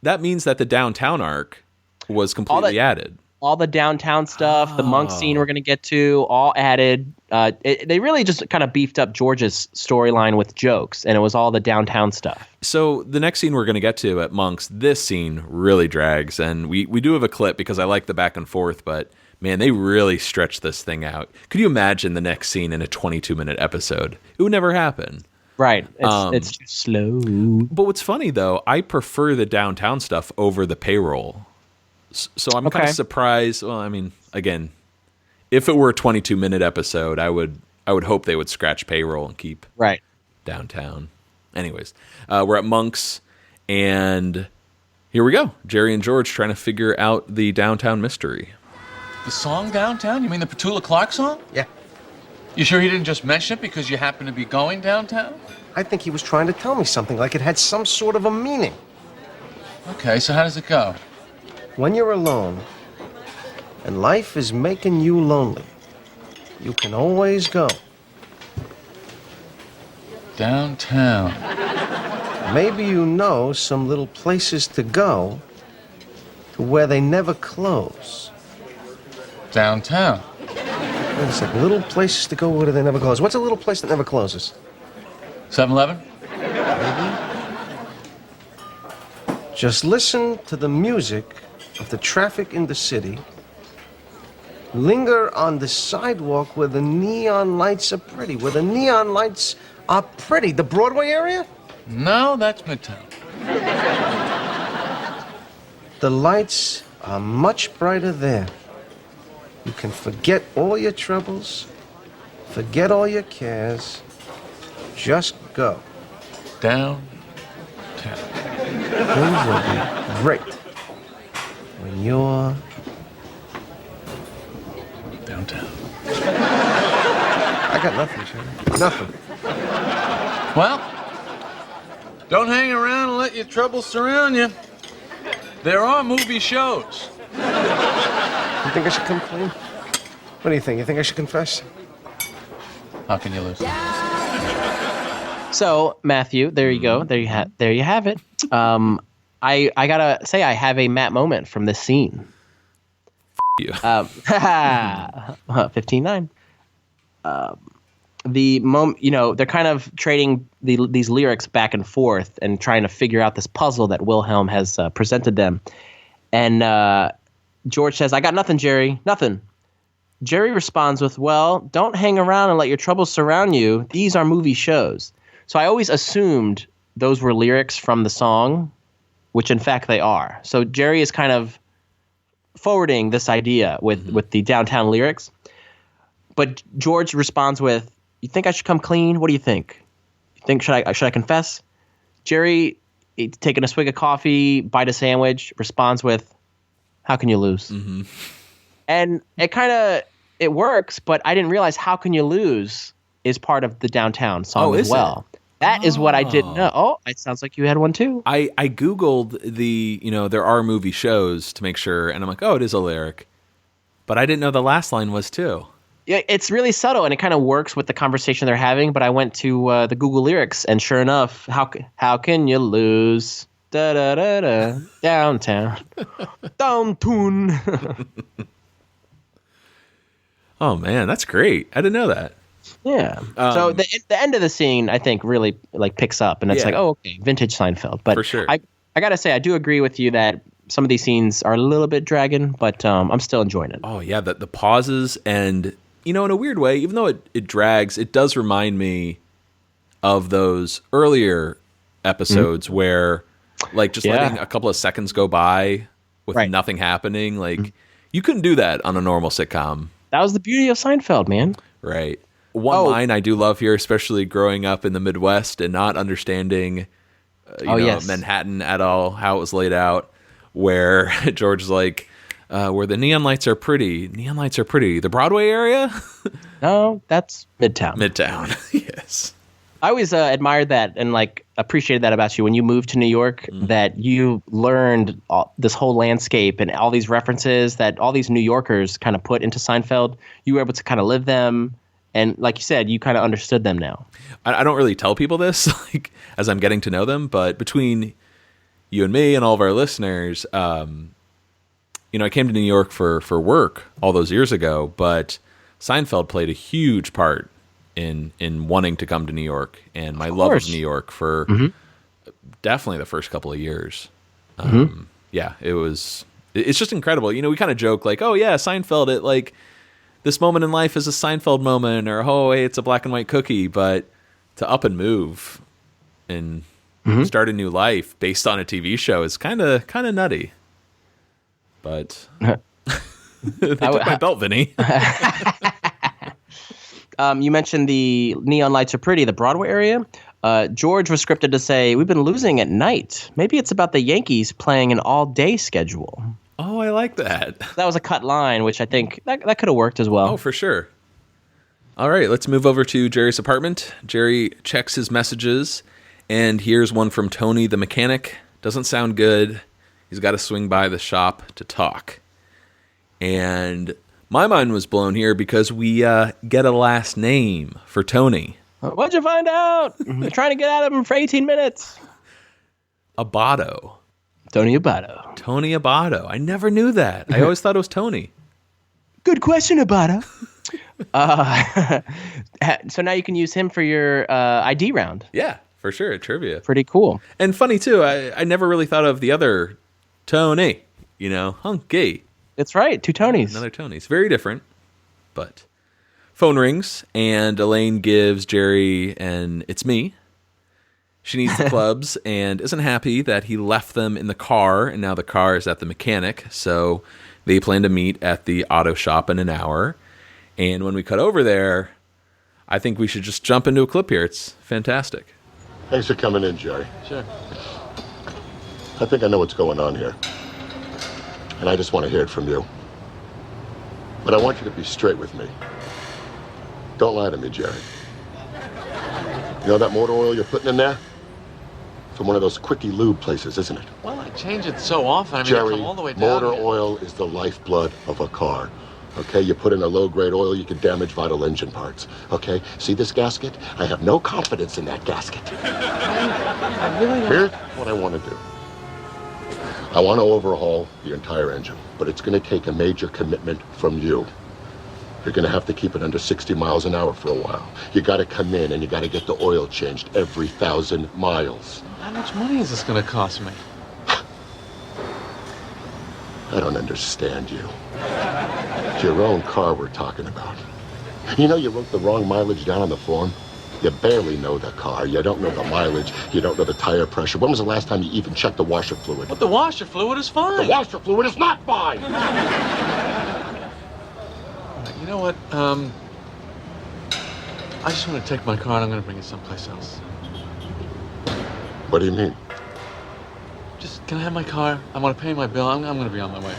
Speaker 3: That means that the downtown arc was completely added.
Speaker 2: All the downtown stuff, the monk scene we're going to get to, all added. They really just kind of beefed up George's storyline with jokes, and it was all the downtown stuff.
Speaker 3: So the next scene we're going to get to at Monk's, this scene really drags, and we do have a clip because I like the back and forth, but man, they really stretched this thing out. Could you imagine the next scene in a 22-minute episode? It would never happen.
Speaker 2: Right. It's too slow.
Speaker 3: But what's funny, though, I prefer the downtown stuff over the payroll. So I'm kind of surprised. Well, I mean, again, if it were a 22-minute episode, I would hope they would scratch payroll and keep downtown. Anyways, we're at Monk's, and here we go. Jerry and George trying to figure out the downtown mystery.
Speaker 5: The song Downtown? You mean the Petula Clark song?
Speaker 6: Yeah.
Speaker 5: You sure he didn't just mention it because you happen to be going downtown?
Speaker 6: I think he was trying to tell me something, like it had some sort of a meaning.
Speaker 5: Okay, so how does it go?
Speaker 6: When you're alone, and life is making you lonely, you can always go
Speaker 5: downtown.
Speaker 6: Maybe you know some little places to go to where they never close.
Speaker 5: Downtown.
Speaker 6: Wait a second. Little places to go where they never close. What's a little place that never closes?
Speaker 5: 7-Eleven?
Speaker 6: Just listen to the music of the traffic in the city. Linger on the sidewalk where the neon lights are pretty. Where the neon lights are pretty. The Broadway area?
Speaker 5: No, that's Midtown.
Speaker 6: The lights are much brighter there. You can forget all your troubles, forget all your cares. Just go.
Speaker 5: Downtown.
Speaker 6: Things will be great when you're
Speaker 5: Downtown.
Speaker 6: I got nothing, Jerry. Nothing.
Speaker 5: Well, don't hang around and let your troubles surround you. There are movie shows.
Speaker 6: You think I should come clean? What do you think? You think I should confess?
Speaker 5: How can you lose?
Speaker 2: So, Matthew, there you go. There you have it. I gotta say, I have a Matt moment from this scene.
Speaker 3: You.
Speaker 2: 15-9. The moment, they're kind of trading these lyrics back and forth and trying to figure out this puzzle that Wilhelm has presented them. And George says, "I got nothing, Jerry. Nothing." Jerry responds with, "Well, don't hang around and let your troubles surround you. These are movie shows." So I always assumed those were lyrics from the song, which in fact they are. So Jerry is kind of forwarding this idea with the downtown lyrics. But George responds with, "You think I should come clean? What do you think? You think should I confess?" Jerry, taking a swig of coffee, bite a sandwich, responds with, "How can you lose?" Mm-hmm. And it works, but I didn't realize "How can you lose" is part of the downtown song as well. That is what I didn't know. Oh, it sounds like you had one too.
Speaker 3: I Googled there are movie shows to make sure, and I'm like, oh, it is a lyric. But I didn't know the last line was too.
Speaker 2: Yeah, it's really subtle, and it kind of works with the conversation they're having. But I went to the Google lyrics, and sure enough, how can you lose? Da da da da downtown, downtown.
Speaker 3: Oh man, that's great! I didn't know that.
Speaker 2: Yeah. So the end of the scene, I think, really picks up, and it's like, oh, okay, vintage Seinfeld. But
Speaker 3: for sure,
Speaker 2: I gotta say, I do agree with you that some of these scenes are a little bit dragging, but I'm still enjoying it.
Speaker 3: Oh yeah, the pauses, and in a weird way, even though it drags, it does remind me of those earlier episodes where, just letting a couple of seconds go by with nothing happening, you couldn't do that on a normal sitcom.
Speaker 2: That was the beauty of Seinfeld, man.
Speaker 3: Right. One line I do love here, especially growing up in the Midwest and not understanding, Manhattan at all, how it was laid out, where George is like, where the neon lights are pretty. Neon lights are pretty. The Broadway area?
Speaker 2: No, that's Midtown.
Speaker 3: Midtown, yes.
Speaker 2: I always admired that and appreciated that about you when you moved to New York, that you learned this whole landscape and all these references that all these New Yorkers kind of put into Seinfeld. You were able to kind of live them. And like you said, you kind of understood them now.
Speaker 3: I don't really tell people this as I'm getting to know them, but between you and me and all of our listeners, I came to New York for work all those years ago, but Seinfeld played a huge part in wanting to come to New York and my love of New York for definitely the first couple of years. Yeah, it's just incredible. We kind of joke oh yeah, Seinfeld, this moment in life is a Seinfeld moment, or oh, hey, it's a black and white cookie. But to up and move and start a new life based on a TV show is kind of nutty. But they took my belt, Vinny.
Speaker 2: You mentioned the neon lights are pretty, the Broadway area. George was scripted to say, "We've been losing at night. Maybe it's about the Yankees playing an all-day schedule."
Speaker 3: Oh, I like that.
Speaker 2: That was a cut line, which I think that could have worked as well.
Speaker 3: Oh, for sure. All right, let's move over to Jerry's apartment. Jerry checks his messages, and here's one from Tony the mechanic. Doesn't sound good. He's got to swing by the shop to talk. And my mind was blown here because we get a last name for Tony.
Speaker 2: What'd you find out? I'm trying to get out of him for 18 minutes.
Speaker 3: Abato.
Speaker 2: Tony Abato.
Speaker 3: Tony Abato. I never knew that. I always thought it was Tony.
Speaker 2: Good question, Abato. So now you can use him for your ID round.
Speaker 3: Yeah, for sure, at trivia.
Speaker 2: Pretty cool.
Speaker 3: And funny, too, I never really thought of the other Tony, Hunky.
Speaker 2: That's right, 2 Tonys.
Speaker 3: Another Tony's. Very different, but... Phone rings, and Elaine gives Jerry an "it's me." She needs the clubs and isn't happy that he left them in the car, and now the car is at the mechanic, so they plan to meet at the auto shop in an hour. And when we cut over there, I think we should just jump into a clip here. It's fantastic.
Speaker 11: Thanks for coming in, Jerry.
Speaker 8: Sure.
Speaker 11: I think I know what's going on here. And I just want to hear it from you. But I want you to be straight with me. Don't lie to me, Jerry. You know that motor oil you're putting in there? From one of those quickie lube places, isn't it?
Speaker 5: Well, I change it so often. I mean,
Speaker 11: Jerry,
Speaker 5: I come all the way down
Speaker 11: motor
Speaker 5: here.
Speaker 11: oil is the lifeblood of a car. Okay, you put in a low-grade oil, you can damage vital engine parts. Okay, see this gasket? I have no confidence in that gasket.
Speaker 5: I really don't.
Speaker 11: Here's what I want to do. I want to overhaul the entire engine, but it's going to take a major commitment from you. You're going to have to keep it under 60 miles an hour for a while. You got to come in and you got to get the oil changed every 1,000 miles.
Speaker 5: How much money is this going to cost me?
Speaker 11: I don't understand you. It's your own car we're talking about. You know you wrote the wrong mileage down on the form? You barely know the car. You don't know the mileage. You don't know the tire pressure. When was the last time you even checked the washer fluid?
Speaker 5: But the washer fluid is fine.
Speaker 11: The washer fluid is not fine!
Speaker 5: You know what? I just want to take my car and I'm going to bring it someplace else.
Speaker 11: What do you mean?
Speaker 5: Just, can I have my car? I want to pay my bill. I'm going to be on my way.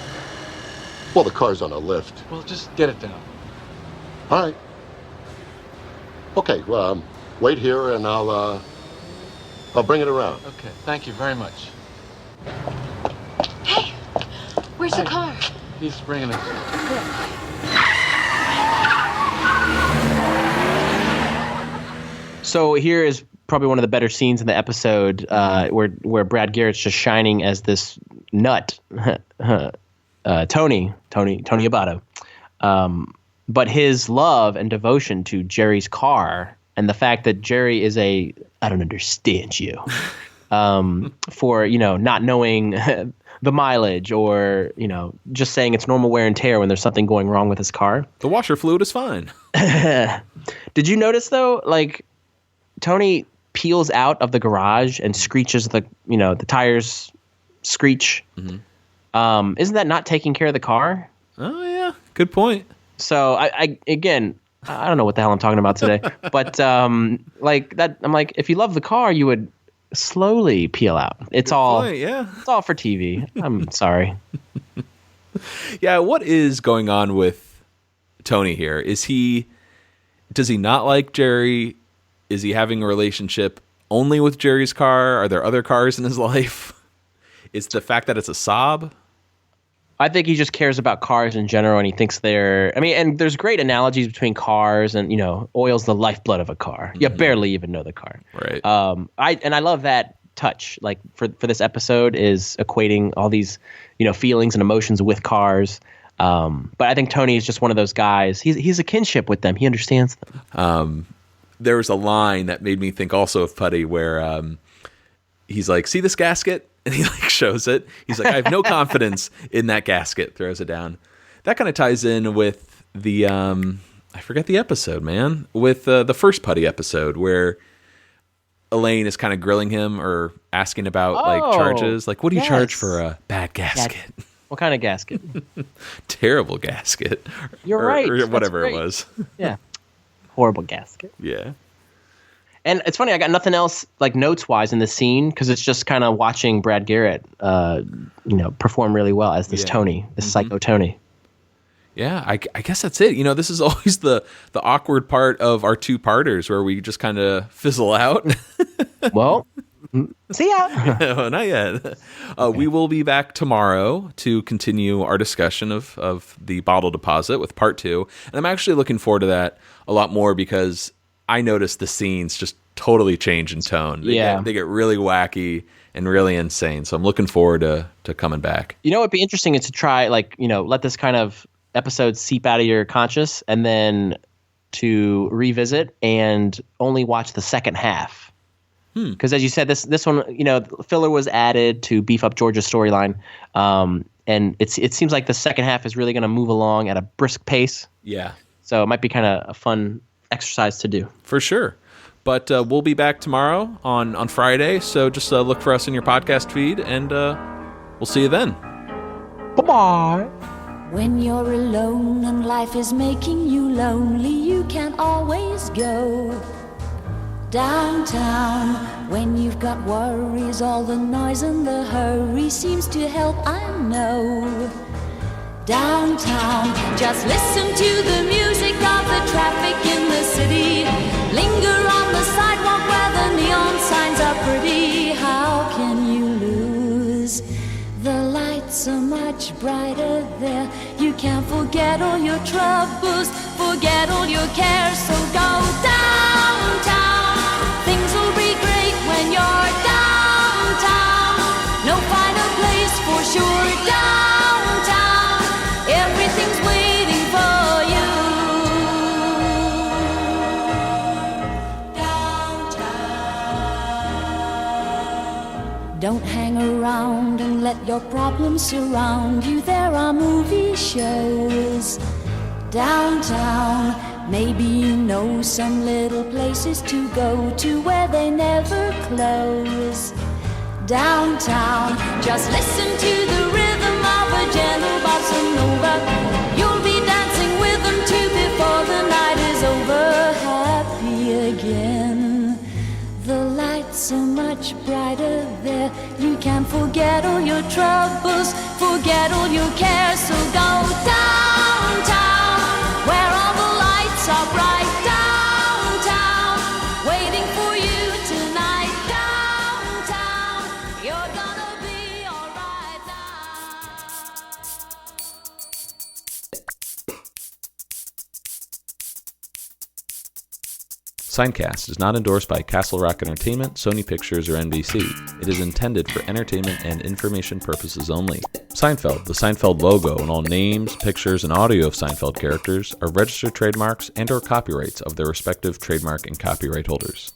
Speaker 11: Well, the car's on a lift.
Speaker 5: Well, just get it down.
Speaker 11: All right. Okay, well, wait here and I'll bring it around.
Speaker 5: Okay, thank you very much.
Speaker 10: Hey, where's the car?
Speaker 5: He's bringing it.
Speaker 2: So here is probably one of the better scenes in the episode where Brad Garrett's just shining as this nut, Tony Abato. But his love and devotion to Jerry's car and the fact that Jerry is I don't understand you, for, not knowing the mileage or, just saying it's normal wear and tear when there's something going wrong with his car.
Speaker 3: The washer fluid is fine.
Speaker 2: Did you notice though, like Tony peels out of the garage and screeches the tires screech. Mm-hmm. Isn't that not taking care of the car?
Speaker 3: Oh yeah, good point.
Speaker 2: So I don't know what the hell I'm talking about today, but like that, I'm like, if you love the car, you would slowly peel out. It's all for TV. I'm sorry.
Speaker 3: Yeah, what is going on with Tony here? Does he not like Jerry? Is he having a relationship only with Jerry's car? Are there other cars in his life? It's the fact that it's a Saab.
Speaker 2: I think he just cares about cars in general, and he thinks and there's great analogies between cars and, oil's the lifeblood of a car. You barely even know the car.
Speaker 3: Right.
Speaker 2: I love that touch, like for this episode, is equating all these, feelings and emotions with cars. But I think Tony is just one of those guys. He's a kinship with them. He understands them.
Speaker 3: There was a line that made me think also of Putty where he's like, see this gasket? And he like shows it. He's like, I have no confidence in that gasket. Throws it down. That kind of ties in with the, I forget the episode, man. With the first Putty episode where Elaine is kind of grilling him or asking about charges. Like, what do you charge for a bad gasket?
Speaker 2: What kind of gasket?
Speaker 3: Terrible gasket.
Speaker 2: You're right.
Speaker 3: Or whatever it was.
Speaker 2: Yeah. Horrible gasket.
Speaker 3: Yeah.
Speaker 2: And it's funny, I got nothing else like notes-wise in this scene because it's just kind of watching Brad Garrett, perform really well as this Tony, this psycho Tony.
Speaker 3: Yeah, I guess that's it. This is always the awkward part of our two-parters where we just kind of fizzle out.
Speaker 2: Well, see ya.
Speaker 3: No, not yet. We will be back tomorrow to continue our discussion of the bottle deposit with part 2. And I'm actually looking forward to that a lot more because I noticed the scenes just totally change in tone. They get really wacky and really insane. So I'm looking forward to coming back.
Speaker 2: What'd be interesting is to try, let this kind of episodes seep out of your conscious and then to revisit and only watch the second half. Because as you said, this one, filler was added to beef up Georgia's storyline. And it seems like the second half is really going to move along at a brisk pace.
Speaker 3: Yeah.
Speaker 2: So it might be kind of a fun exercise to do.
Speaker 3: For sure. But we'll be back tomorrow on Friday. So just look for us in your podcast feed, and we'll see you then.
Speaker 2: Bye-bye.
Speaker 10: When you're alone and life is making you lonely, you can always go downtown. When you've got worries, all the noise and the hurry seems to help, I know. Downtown, just listen to the music of the traffic in the city. Linger on the sidewalk where the neon signs are pretty. How can you lose? The lights are much brighter there. You can't forget all your troubles, forget all your cares. So go downtown. Things will be great when you're downtown. No finer place for sure. Downtown, everything's waiting for you. Downtown. Don't hang around and let your problems surround you. There are movie shows downtown. Maybe you know some little places to go to where they never close. Downtown, just listen to the rhythm of a gentle bossa nova. You'll be dancing with them too before the night is over. Happy again. The lights are much brighter there. You can forget all your troubles, forget all your cares. So go downtown, where all the lights are bright. Downtown, waiting for you tonight. Downtown, you're gonna be alright now.
Speaker 3: Seincast is not endorsed by Castle Rock Entertainment, Sony Pictures, or NBC. It is intended for entertainment and information purposes only. Seinfeld, the Seinfeld logo, and all names, pictures, and audio of Seinfeld characters are registered trademarks and/or copyrights of their respective trademark and copyright holders.